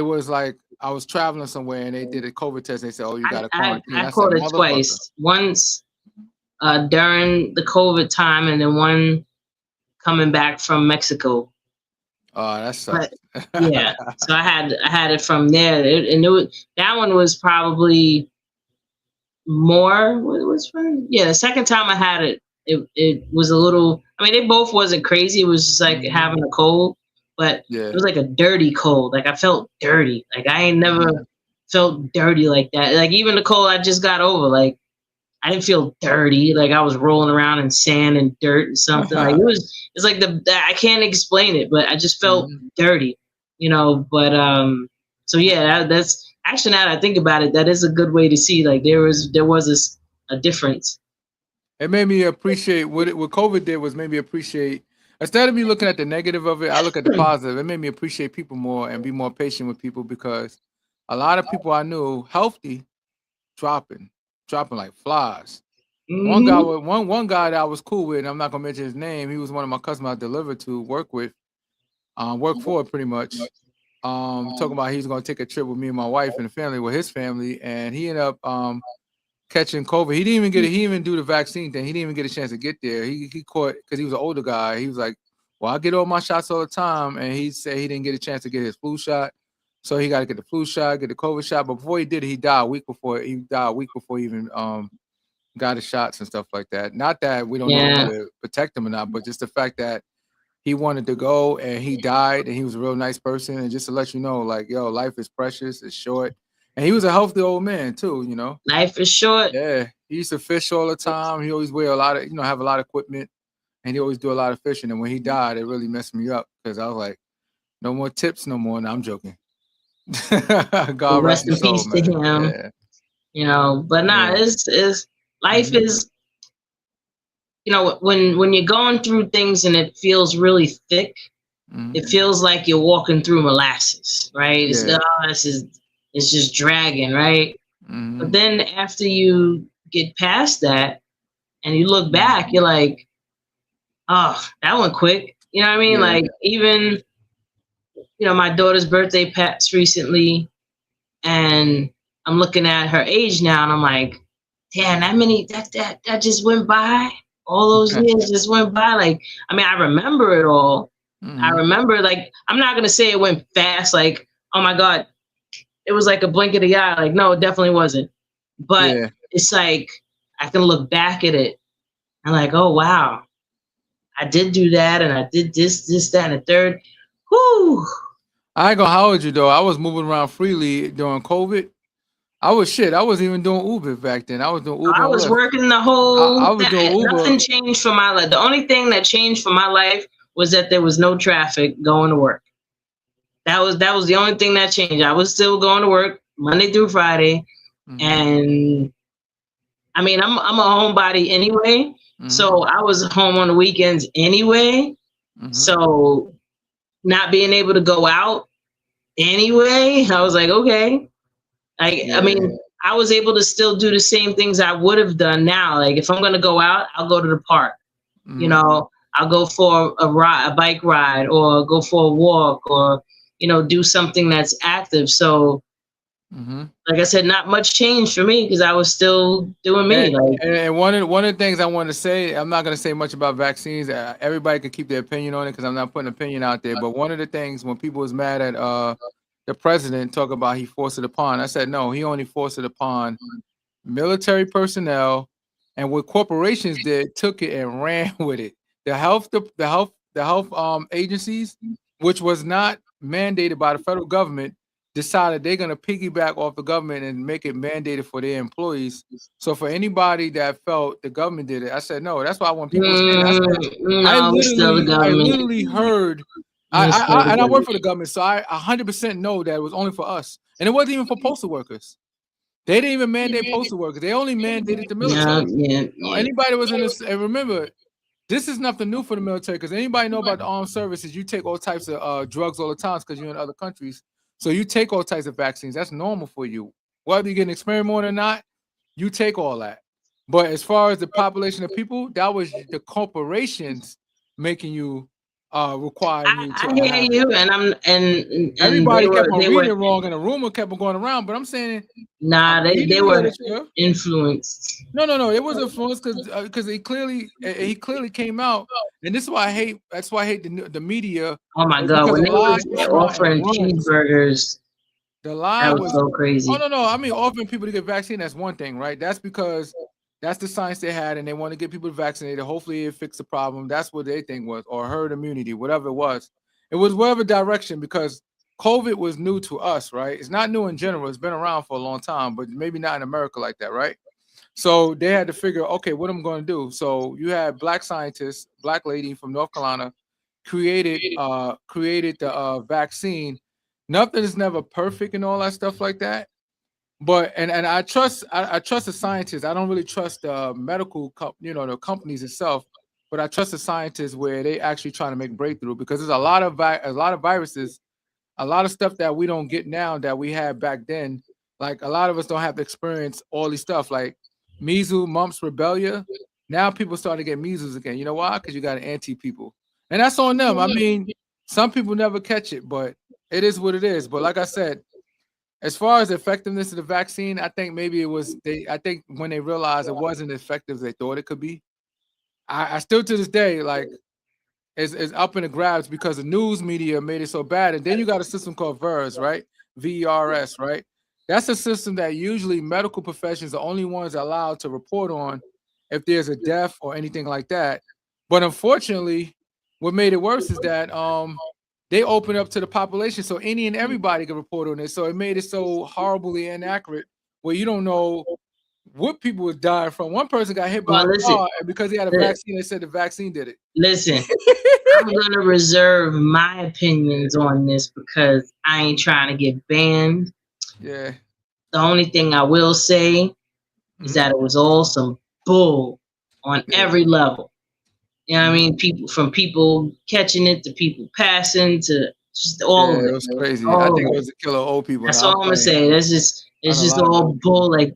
was like I was traveling somewhere and they did a COVID test. They said, "Oh, you got a quarantine." I said, caught it "Motherfucker." twice. Once during the COVID time, and then one coming back from Mexico. Oh, that sucks. Yeah, so I had it from there, that one was probably more. What was fun? Yeah, the second time I had it, it was a little. I mean, they both wasn't crazy. It was just like having a cold, but Yeah. it was like a dirty cold. Like I felt dirty. Like I ain't never felt dirty like that. Like even the cold I just got over. Like I didn't feel dirty. Like I was rolling around in sand and dirt and something. Like it's like I can't explain it, but I just felt dirty, you know. But so yeah, that's actually, now that I think about it, that is a good way to see. Like there was a difference. It made me appreciate what COVID did was made me appreciate, instead of me looking at the negative of it, I look at the positive. It made me appreciate people more and be more patient with people, because a lot of people I knew healthy dropping like flies. One guy that I was cool with, and I'm not gonna mention his name, he was one of my customers I delivered to, work for pretty much. Talking about he's gonna take a trip with me and my wife and the family, with his family, and he ended up catching COVID. He didn't even do the vaccine thing. He didn't even get a chance to get there. He caught, because he was an older guy. He was like, "Well, I get all my shots all the time," and he said he didn't get a chance to get his flu shot, so he got to get the flu shot, get the COVID shot. But before he did it, he died a week before. He died a week before he even got his shots and stuff like that. Not that we don't know how to protect him or not, but just the fact that he wanted to go and he died, and he was a real nice person. And just to let you know, like, yo, life is precious, it's short. And he was a healthy old man too, you know. Life is short. Yeah, he used to fish all the time. He always wear a lot of, have a lot of equipment, and he always do a lot of fishing. And when he died, it really messed me up, because I was like, no more tips, no more. No, I'm joking. God rest in peace to him. But nah, Yeah. it's life is, when you're going through things and it feels really thick, Mhm. it feels like you're walking through molasses, right? Yeah. It's just dragging, right? But Mhm. then after you get past that and you look back, you're like, oh, that went quick. You know what I mean? Yeah. Like, even, my daughter's birthday passed recently, and I'm looking at her age now, and I'm like, damn, that just went by. All those years just went by. Like, I mean, I remember it all. I Mhm. remember, like, I'm not gonna say it went fast. Like, oh my god, it was like a blink of the eye. Like, no, it definitely wasn't. But Yeah. it's like I can look back at it and like, oh wow, I did do that, and I did this, that, and the third. Whoo! I ain't gonna hold you though. I was moving around freely during COVID. I was even doing Uber back then. I was doing Uber I and was Lyft. working the I whole. was doing Uber. Nothing changed for my life. The only thing that changed for my life was that there was no traffic going to work. That was the only thing that changed. I was still going to work Monday through Friday, Mhm. and I mean, I'm a homebody anyway, Mhm. so I was home on the weekends anyway. Mhm. So not being able to go out anyway, I was like, okay. I Yeah. mean, I was able to still do the same things I would have done now. Like, if I'm gonna go out, I'll go to the park. Mhm. I'll go for a bike ride, or go for a walk, or do something that's active. So, Mhm. like I said, not much change for me because I was still doing me. Like, And one of the things I want to say, I'm not going to say much about vaccines. Everybody can keep their opinion on it because I'm not putting an opinion out there. But one of the things when people was mad at the president talk about he forced it upon, I said no, he only forced it upon military personnel, and what corporations did took it and ran with it. The health agencies, which was not mandated by the federal government, decided they're going to piggyback off the government and make it mandated for their employees. So for anybody that felt the government did it, I said no. That's why when people were saying, I said no, it's still the I government. literally heard. It's still the I work government. for the government, so I 100% know that it was only for us, and it wasn't even for postal workers. They didn't even mandate postal workers. They only mandated the Yeah, military. So yeah. anybody was in this, and remember, this is nothing new for the military because anybody know about the armed services, you take all types of drugs all the time because you're in other countries. So you take all types of vaccines. That's normal for you. Whether you get an experiment or not, you take all that. But as far as the population of people, that was the corporations making you requiring you to I hear have it. you, and Everybody kept on they reading were it wrong, and a rumor kept on going around. But I'm saying, nah, I'm reading they the were literature. influenced. No. It was influence because he clearly came out, and this is why I hate. That's why I hate the media. Oh my Is god, because when a they lie was gets around and offering runs. cheeseburgers, The that lie was was. so Oh crazy. no. I mean, offering people to get vaccine. That's one thing, right? That's because that's the science they had, and they want to get people vaccinated. Hopefully, it fixed the problem. That's what they think was, or herd immunity, whatever it was. It was whatever direction because COVID was new to us, right? It's not new in general. It's been around for a long time, but maybe not in America like that, right? So they had to figure, okay, what I'm going to do. So you had black scientists, black lady from North Carolina, created the vaccine. Nothing is never perfect and all that stuff like that. But and I trust the scientists. I don't really trust the the companies itself, but I trust the scientists where they actually trying to make breakthrough because there's a lot of viruses, a lot of stuff that we don't get now that we had back then. Like a lot of us don't have to experience all these stuff like measles, mumps, rubella. Now people starting to get measles again. You know why? Because you got anti people, and that's on them. I mean, some people never catch it, but it is what it is. But like I said, as far as the effectiveness of the vaccine, I think maybe it was they. I think when they realized it wasn't as effective as they thought it could be, I still to this day like is up in the grabs because the news media made it so bad. And then you got a system called VERS, right? VERS, right? That's a system that usually medical professions are the only ones allowed to report on if there's a death or anything like that. But unfortunately, what made it worse is that they open up to the population so any and everybody can report on it. So it made it so horribly inaccurate where you don't know what people would die from. One person got hit by Well, a listen, car, and because he had a vaccine, they said the vaccine did it. listen. I'm gonna reserve my opinions on this because I ain't trying to get banned. Yeah. The only thing I will say is that it was all some bull on every level. You know what I mean? People catching it to people passing to just all of it. It was crazy. All I of think it it. was a killer old people. That's Now, all I'm gonna say. It's just all bull. Like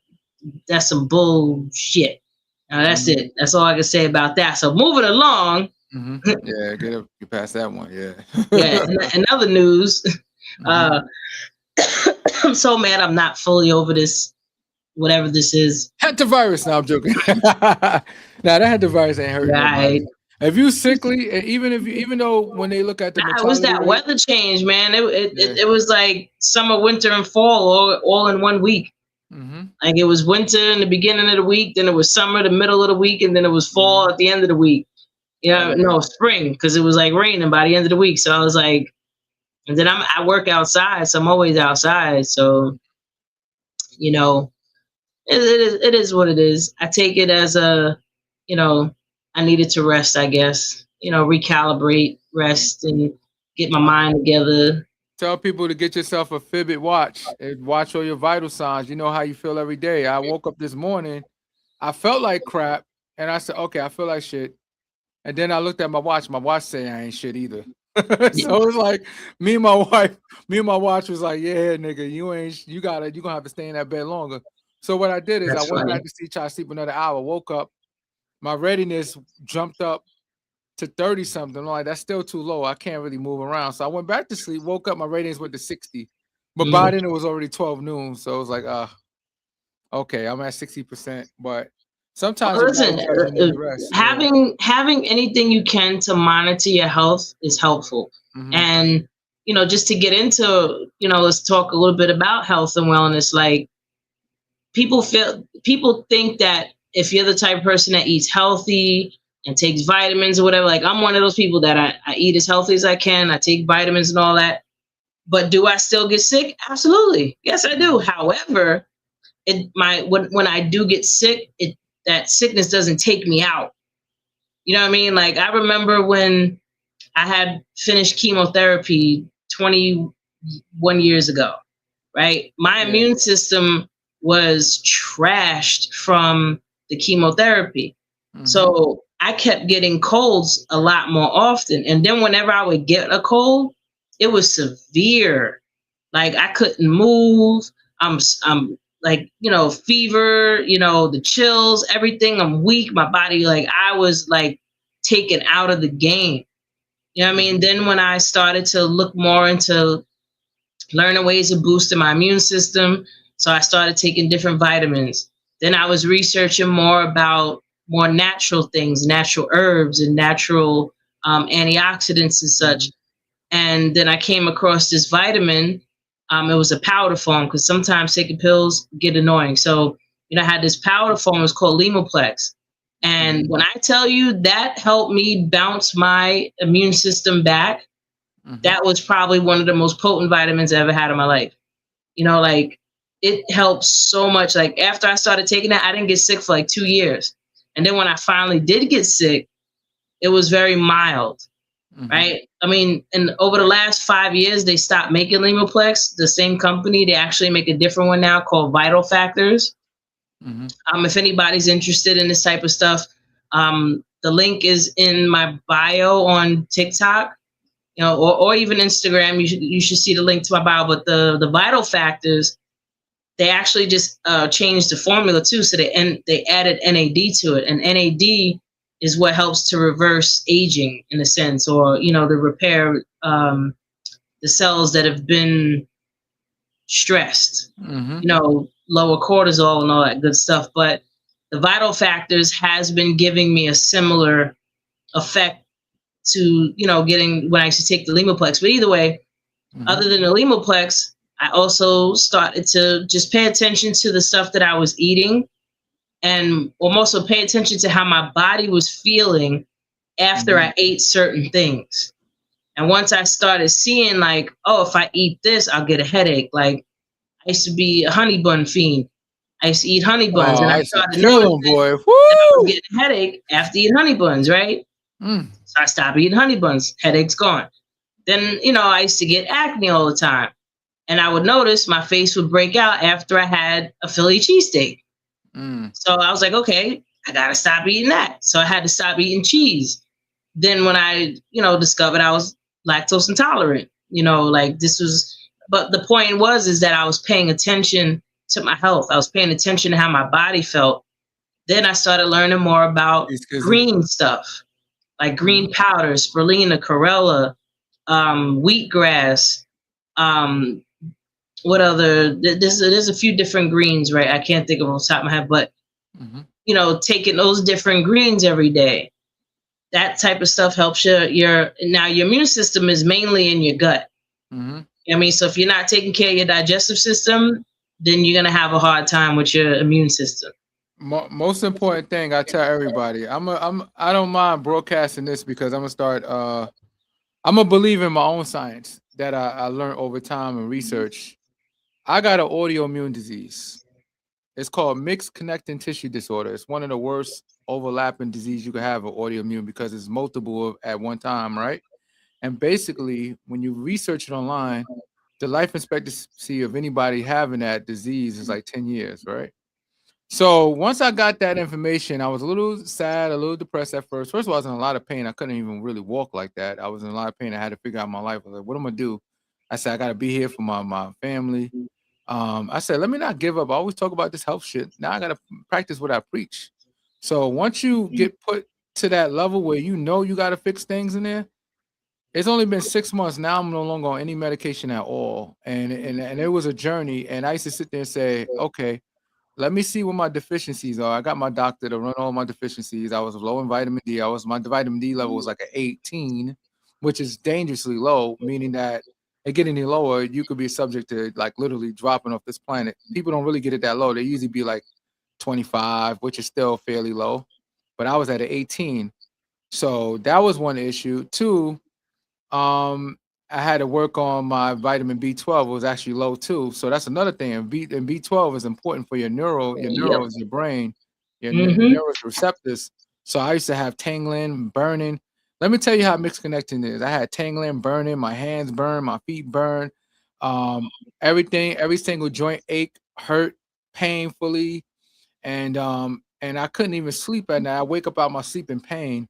that's some bullshit. That's it. That's all I can say about that. So moving along. Yeah, get past that one. Yeah. Yeah. In other news, I'm so mad I'm not fully over this, whatever this is. Hantavirus. No, I'm joking. Nah, that hantavirus ain't hurting nobody. If you sickly, and even though when they look at the it was that weather change, man. It was like summer, winter, and fall all in 1 week. Like it was winter in the beginning of the week, then it was summer the middle of the week, and then it was fall at the end of the week. Yeah, no, spring, because it was like raining by the end of the week. So I was like, and then I work outside, so I'm always outside. So, you know, it is what it is. I take it as I needed to rest, I guess. Recalibrate, rest, and get my mind together. Tell people to get yourself a Fitbit watch and watch all your vital signs. You know how you feel every day. I woke up this morning, I felt like crap, and I said, okay, I feel like shit. And then I looked at my watch. My watch said I ain't shit either. So it's like me and my watch was like, yeah, nigga, you gonna have to stay in that bed longer. So what I did is I went back to sleep, tried to sleep another hour, woke up, my readiness jumped up to 30 something. I'm like, that's still too low. I can't really move around. So I went back to sleep, woke up, my ratings went to 60. But by then it was already 12 noon. So it was like, okay, I'm at 60%. But sometimes having anything you can to monitor your health is helpful. And just to get into, let's talk a little bit about health and wellness. Like people think that if you're the type of person that eats healthy and takes vitamins or whatever, like I'm one of those people that I eat as healthy as I can. I take vitamins and all that. But do I still get sick? Absolutely. Yes, I do. However, when I do get sick, that sickness doesn't take me out. You know what I mean? Like I remember when I had finished chemotherapy 21 years ago, right? My immune system was trashed from the chemotherapy. So I kept getting colds a lot more often. And then whenever I would get a cold, it was severe. Like I couldn't move. I'm like, fever, the chills, everything. I'm weak. My body, like I was like taken out of the game. You know what I mean? Then when I started to look more into learning ways of boosting my immune system, so I started taking different vitamins. Then I was researching more about more natural things, natural herbs and natural antioxidants and such. And then I came across this vitamin. It was a powder form because sometimes taking pills get annoying. So, I had this powder form. It was called Limoplex. And when I tell you that helped me bounce my immune system back, that was probably one of the most potent vitamins I ever had in my life. Like it helped so much. Like after I started taking that, I didn't get sick for like 2 years. And then when I finally did get sick, it was very mild. Right. I mean, and over the last 5 years, they stopped making Limoplex. The same company, they actually make a different one now called Vital Factors. If anybody's interested in this type of stuff, the link is in my bio on TikTok, or even Instagram. You should see the link to my bio. But the Vital Factors, they actually just changed the formula too. So they added NAD to it, and NAD is what helps to reverse aging in a sense, or, to repair the cells that have been stressed, lower cortisol and all that good stuff. But the Vital Factors has been giving me a similar effect to, getting when I used to take the Limoplex. But either way, other than the Limoplex, I also started to just pay attention to the stuff that I was eating, and also pay attention to how my body was feeling after I ate certain things. And once I started seeing like, oh, if I eat this, I'll get a headache. Like I used to be a honey bun fiend. I used to eat honey buns, and I started noticing boy. Woo! I was getting a headache after eating honey buns, right? So I stopped eating honey buns. Headache's gone. Then, I used to get acne all the time. And I would notice my face would break out after I had a Philly cheesesteak. So I was like, okay, I gotta stop eating that. So I had to stop eating cheese. Then when I, discovered I was lactose intolerant, like this was, but the point is that I was paying attention to my health. I was paying attention to how my body felt. Then I started learning more about green stuff, like green powder, spirulina, chlorella, wheatgrass. What other? There's a few different greens, right? I can't think of them off the top of my head, but taking those different greens every day, that type of stuff helps your immune system is mainly in your gut. I mean, so if you're not taking care of your digestive system, then you're gonna have a hard time with your immune system. Most important thing I tell everybody, I don't mind broadcasting this because I'm gonna start. I'm gonna believe in my own science that I learned over time and research. I got an autoimmune disease. It's called mixed connecting tissue disorder. It's one of the worst overlapping disease you could have, an autoimmune, because it's multiple at one time, right? And basically, when you research it online, the life expectancy of anybody having that disease is like 10 years, right? So once I got that information, I was a little sad, a little depressed at first. First of all, I was in a lot of pain. I couldn't even really walk like that. I was in a lot of pain. I had to figure out my life. I was like, what am I gonna do? I said, I gotta be here for my family. I said, let me not give up. I always talk about this health shit. Now I gotta practice what I preach. So once you get put to that level where you gotta fix things in there, it's only been 6 months now. I'm no longer on any medication at all, and it was a journey. And I used to sit there and say, okay, let me see what my deficiencies are. I got my doctor to run all my deficiencies. I was low in vitamin D. My vitamin D level was like an 18, which is dangerously low, meaning that it get any lower, you could be subject to like literally dropping off this planet. People don't really get it that low. They usually be like 25, which is still fairly low. But I was at an 18. So that was one issue. Two, I had to work on my vitamin B12. It was actually low too. So that's another thing. And B12 is important for your neurons, your brain, your neuroreceptors. So I used to have tingling, burning. Let me tell you how mixed connecting is. I had tingling, burning, my hands burn, my feet burn, everything, every single joint ache, hurt painfully, and I couldn't even sleep at night. I wake up out my sleep in pain.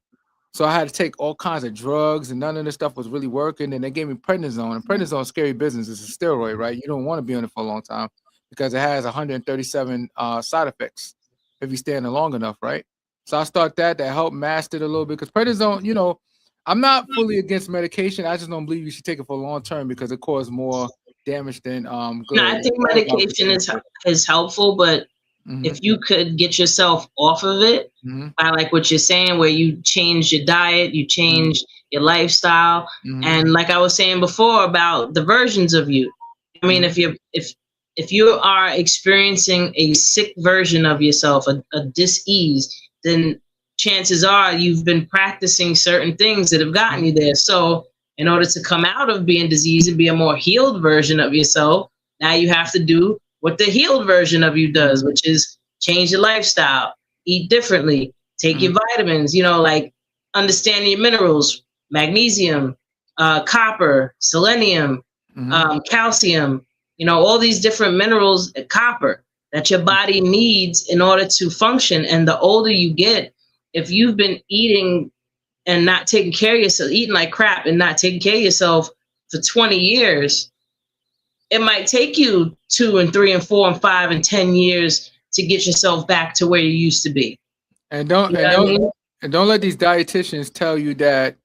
So I had to take all kinds of drugs, and none of this stuff was really working. And they gave me prednisone, and prednisone is scary business. It's a steroid, right? You don't want to be on it for a long time because it has 137 side effects if you stay in it long enough, right? So I start that helped master it a little bit, because prednisone, I'm not fully against medication. I just don't believe you should take it for long term because it causes more damage than good. No, I think medication is helpful, but if you could get yourself off of it, I like what you're saying, where you change your diet, you change your lifestyle, and like I was saying before about the versions of you. I mean, if you are experiencing a sick version of yourself, a dis-ease, then chances are you've been practicing certain things that have gotten you there. So in order to come out of being diseased and be a more healed version of yourself, now you have to do what the healed version of you does, which is change your lifestyle, eat differently, take your vitamins, like understanding your minerals, magnesium, copper, selenium, calcium, all these different minerals, copper, that your body needs in order to function. And the older you get, if you've been eating and not taking care of yourself, eating like crap and not taking care of yourself for 20 years, it might take you 2 and 3 and 4 and 5 and 10 years to get yourself back to where you used to be. And don't let these dietitians tell you that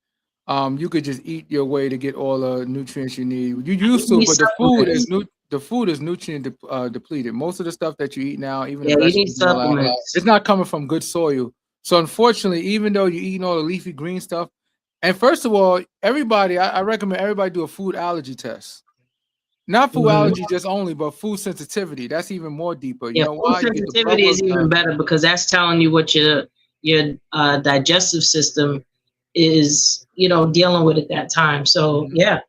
you could just eat your way to get all the nutrients you need. You used to, but the food is nutrient depleted. most of the stuff that you eat now, even you need supplements. It's not coming from good soil. So unfortunately, even though you're eating all the leafy green stuff, and first of all, everybody, I recommend everybody do a food allergy test. Not food allergy just only, but food sensitivity. That's even more deeper. You know why? Food sensitivity is even better because that's telling you what your digestive system is, dealing with at that time. So yeah.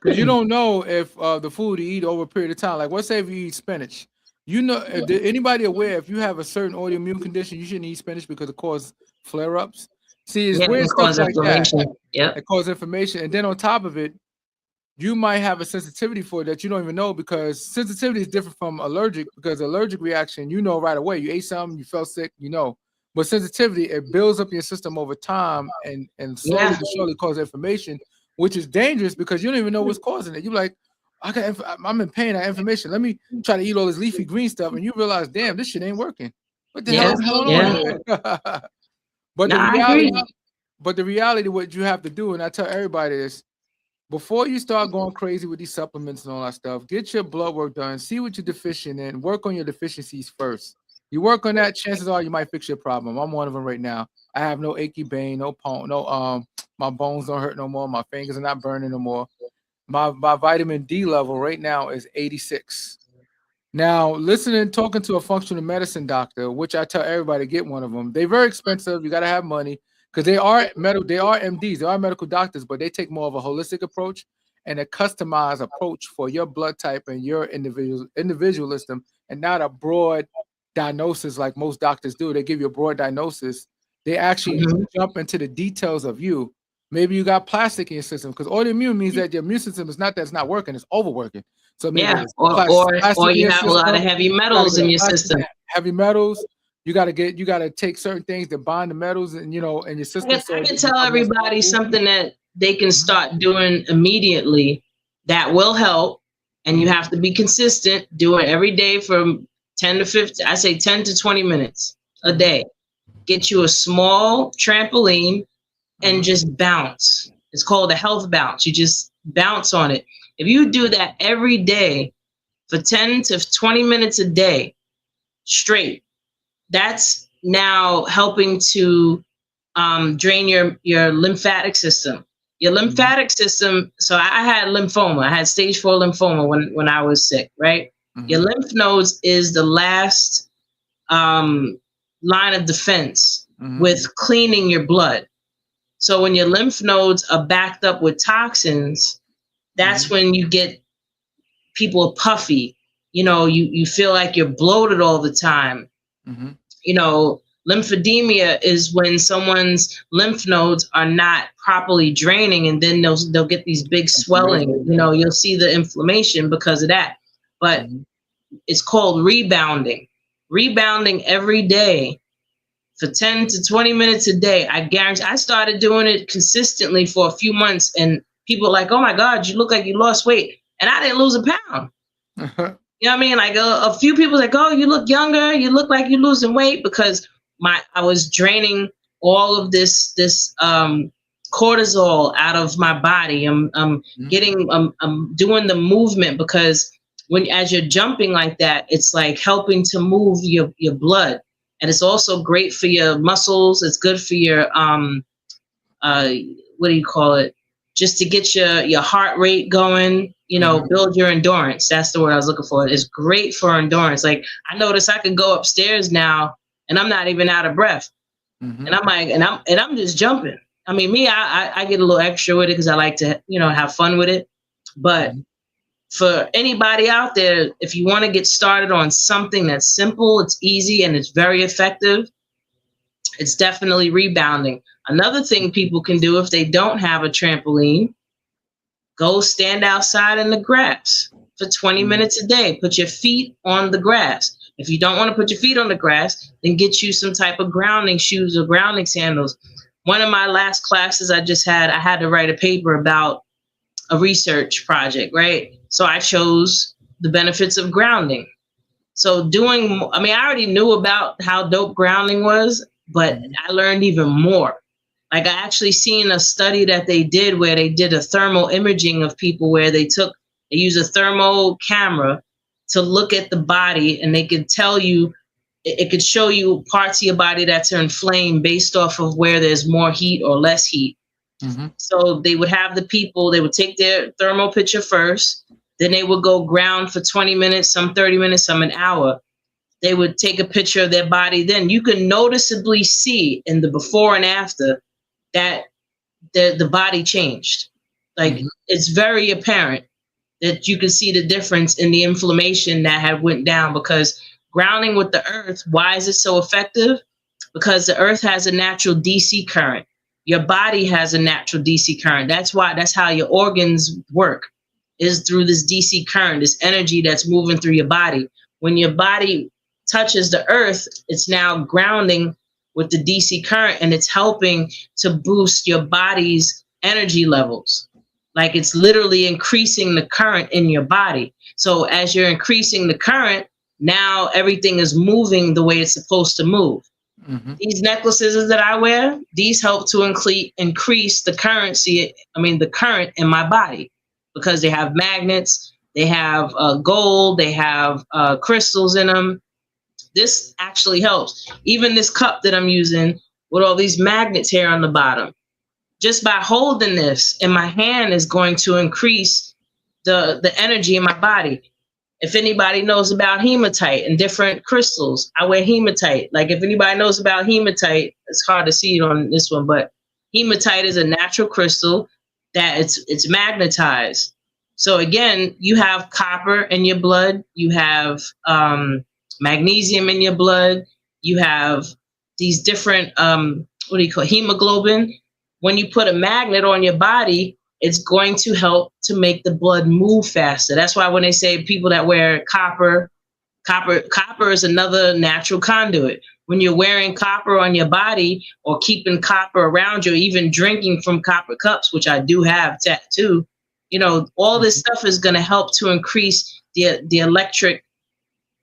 Because you don't know if the food you eat over a period of time, like let's say if you eat spinach, anybody aware if you have a certain autoimmune condition, you shouldn't eat spinach because it causes flare-ups. See, it's weird stuff like that. Yeah. It causes inflammation. And then on top of it, you might have a sensitivity for it that you don't even know, because sensitivity is different from allergic, because allergic reaction, you know right away. You ate something, you felt sick, you know. But sensitivity, it builds up your system over time and slowly but surely causes inflammation, which is dangerous because you don't even know what's causing it. You're like, I'm in pain, I have inflammation. Let me try to eat all this leafy green stuff, and you realize, damn, this shit ain't working. What the hell is going on here? But the reality, what you have to do, and I tell everybody is, before you start going crazy with these supplements and all that stuff, get your blood work done, see what you're deficient in, work on your deficiencies first. You work on that, chances are you might fix your problem. I'm one of them right now. I have no achy vein, no my bones don't hurt no more, my fingers are not burning no more. My vitamin D level right now is 86. Now, talking to a functional medicine doctor, which I tell everybody to get one of them. They're very expensive. You got to have money, because they are MDs, they are medical doctors, but they take more of a holistic approach and a customized approach for your blood type and your individualism, and not a broad diagnosis like most doctors do. They give you a broad diagnosis. They actually jump into the details of you. Maybe you got plastic in your system, because autoimmune means that your immune system is not that's not working, it's overworking. So maybe or you have a lot of heavy metals in your system. Heavy metals. You got to take certain things to bind the metals, and in your system. I can tell everybody something that they can start doing immediately that will help, and you have to be consistent. Do it every day from 10 to 15. I say 10 to 20 minutes a day. Get you a small trampoline and just bounce. It's called a health bounce. You just bounce on it. If you do that every day for 10 to 20 minutes a day straight, that's now helping to drain your lymphatic system. Your lymphatic system. So I had lymphoma. I had stage 4 lymphoma when I was sick, right? Your lymph nodes is the last line of defense with cleaning your blood. So when your lymph nodes are backed up with toxins, that's when you get people puffy. You feel like you're bloated all the time. Lymphedema is when someone's lymph nodes are not properly draining, and then they'll get these big swelling. You'll see the inflammation because of that. But it's called rebounding. Rebounding every day for 10 to 20 minutes a day. I guarantee. I started doing it consistently for a few months, and people are like, "Oh my God, you look like you lost weight," and I didn't lose a pound. You know what I mean? Like a few people like, "Oh, you look younger. You look like you're losing weight," because I was draining all of this cortisol out of my body. I'm doing the movement, because as you're jumping like that, it's like helping to move your blood, and it's also great for your muscles. It's good for your what do you call it? Just to get your heart rate going. Build your endurance. That's the word I was looking for. It's great for endurance. Like I notice I can go upstairs now, and I'm not even out of breath. And I'm like, and I'm just jumping. I mean, me, I get a little extra with it because I like to, have fun with it. But for anybody out there, if you want to get started on something that's simple, it's easy, and it's very effective, it's definitely rebounding. Another thing people can do if they don't have a trampoline, go stand outside in the grass for 20 minutes a day. Put your feet on the grass. If you don't want to put your feet on the grass, then get you some type of grounding shoes or grounding sandals. One of my last classes I had to write a paper about a research project, right? So I chose the benefits of grounding. So I already knew about how dope grounding was, but I learned even more. Like I actually seen a study that they did where they did a thermal imaging of people, where they use a thermal camera to look at the body, and they could tell you, it could show you parts of your body that's inflamed based off of where there's more heat or less heat. So they would have the people, they would take their thermal picture first, then they would go ground for 20 minutes, some 30 minutes, some an hour. They would take a picture of their body. Then you can noticeably see in the before and after that the body changed. Like it's very apparent that you can see the difference in the inflammation that had went down, because grounding with the earth, why is it so effective? Because the earth has a natural DC current. Your body has a natural DC current. That's how your organs work. is through this DC current, this energy that's moving through your body. When your body touches the earth, it's now grounding with the DC current, and it's helping to boost your body's energy levels. Like it's literally increasing the current in your body. So as you're increasing the current, now everything is moving the way it's supposed to move. Mhm. These necklaces that I wear, these help to increase the the current in my body, because they have magnets, they have gold, they have crystals in them. This actually helps. Even this cup that I'm using with all these magnets here on the bottom, just by holding this in my hand is going to increase the energy in my body. If anybody knows about hematite and different crystals, I wear hematite. Like if anybody knows about hematite, it's hard to see it on this one, but hematite is a natural crystal that it's magnetized. So again, you have copper in your blood, you have magnesium in your blood, you have these different hemoglobin. When you put a magnet on your body, it's going to help to make the blood move faster. That's why when they say people that wear copper is another natural conduit. When you're wearing copper on your body or keeping copper around you, or even drinking from copper cups, which I do have too, all this stuff is going to help to increase the electric,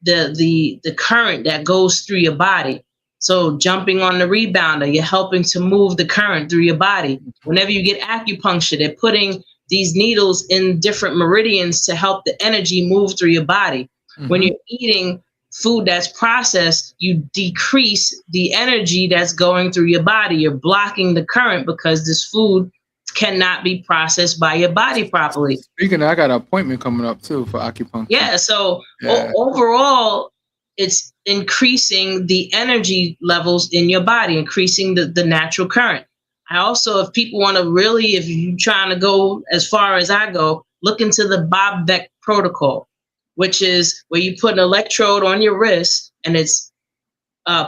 the current that goes through your body. So jumping on the rebounder, you're helping to move the current through your body. Whenever you get acupuncture, they're putting these needles in different meridians to help the energy move through your body. Mm-hmm. When you're eating food that's processed, you decrease the energy that's going through your body. You're blocking the current because this food cannot be processed by your body properly. Speaking of, I got an appointment coming up too for acupuncture. Yeah, so overall, it's increasing the energy levels in your body, increasing the natural current. I also, if people want to really, if you're trying to go as far as I go, look into the Bob Beck protocol, which is where you put an electrode on your wrist and it's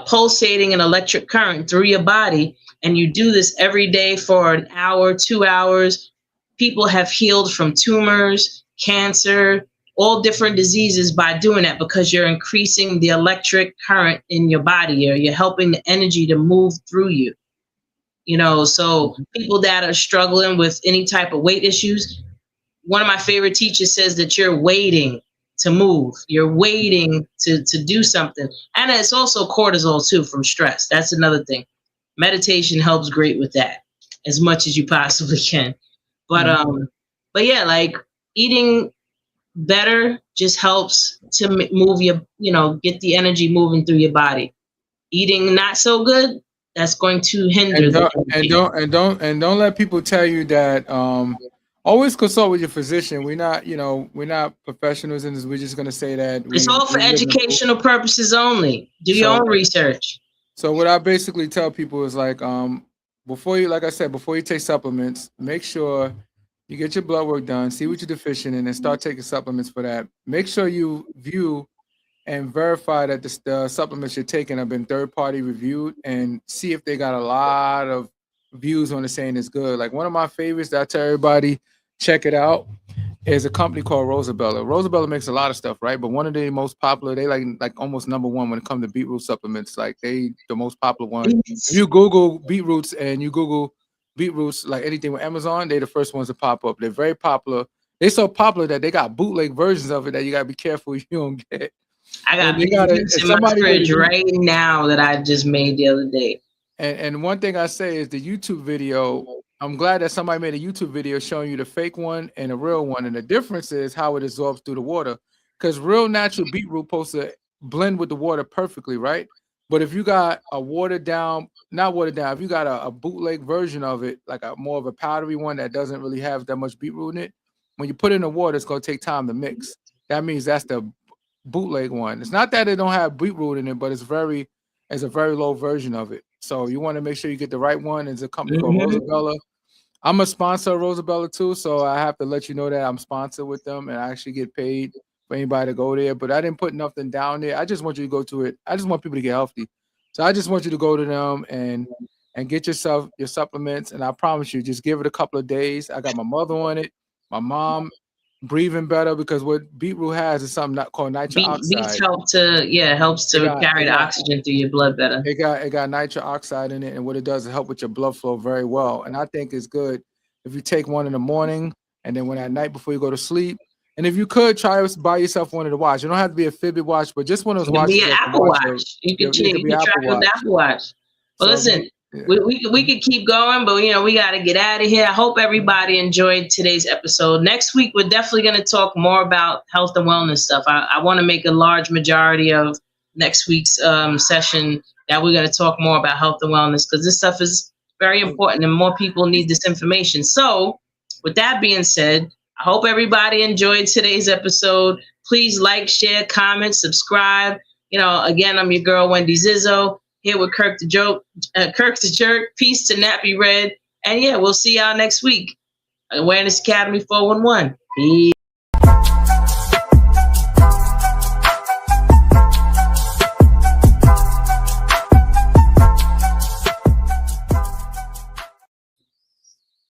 pulsating an electric current through your body. And you do this every day for an hour, 2 hours. People have healed from tumors, cancer, all different diseases by doing that, because you're increasing the electric current in your body. You're helping the energy to move through you. So people that are struggling with any type of weight issues, one of my favorite teachers says that you're waiting to move. You're waiting to do something. And it's also cortisol too from stress. That's another thing. Meditation helps great with that as much as you possibly can. But but yeah, like eating better just helps to move your, get the energy moving through your body. Eating not so good, that's going to hinder. And don't let people tell you that. Always consult with your physician. We're not professionals in this. We're just gonna say that it's all for educational purposes only. Do your own research. So what I basically tell people is like, before you take supplements, make sure you get your blood work done, see what you're deficient in, and start taking supplements for that. Make sure you view and verify that the supplements you're taking have been third-party reviewed, and see if they got a lot of views on it saying it's good. Like one of my favorites that I tell everybody, check it out, is a company called Rosabella. Rosabella makes a lot of stuff, right? But one of the most popular, they like almost number one when it comes to beetroot supplements. Like the most popular one. If you Google beetroots and you Google beetroots, like anything with Amazon, they're the first ones to pop up. They're very popular. They're so popular that they got bootleg versions of it that you gotta be careful you don't get. I got beetroots in my fridge right now that I just made the other day. And one thing I say is the YouTube video, I'm glad that somebody made a YouTube video showing you the fake one and the real one. And the difference is how it absorbs through the water. Because real natural beetroot supposed to blend with the water perfectly, right? But if you got a if you got a bootleg version of it, like a more of a powdery one that doesn't really have that much beetroot in it, when you put it in the water, it's going to take time to mix. That means that's the bootleg one. It's not that it don't have beetroot in it, but it's a very low version of it. So you want to make sure you get the right one. It's a company called Rosabella. I'm a sponsor of Rosabella too, so I have to let you know that I'm sponsored with them, and I actually get paid for anybody to go there. But I didn't put nothing down there. I just want you to go to it. I just want people to get healthy. So I just want you to go to them and get yourself your supplements. And I promise you, just give it a couple of days. I got my mother on it, my mom, breathing better, because what beetroot has is something not called nitric Beets oxide. helps to carry the oxygen through your blood better. It got nitric oxide in it, and what it does is help with your blood flow very well. And I think it's good if you take one in the morning and then one at night before you go to sleep. And if you could try to buy yourself one of the watch. You don't have to be a Fitbit watch, but just one of those It could watches. be an that can Apple watch your- Watch. You it could could be track Apple with Watch. Apple Watch. Well, So, listen, yeah. we could keep going, but we got to get out of here. I hope everybody enjoyed today's episode. Next week, we're definitely going to talk more about health and wellness stuff. I want to make a large majority of next week's session that we're going to talk more about health and wellness, because this stuff is very important and more people need this information. So with that being said, I hope everybody enjoyed today's episode. Please like, share, comment, subscribe. Again, I'm your girl, Wendy Zizzo, here with Kirk the Jerk. Peace to Nappy Red. And yeah, we'll see y'all next week. Awareness Academy 411. Peace.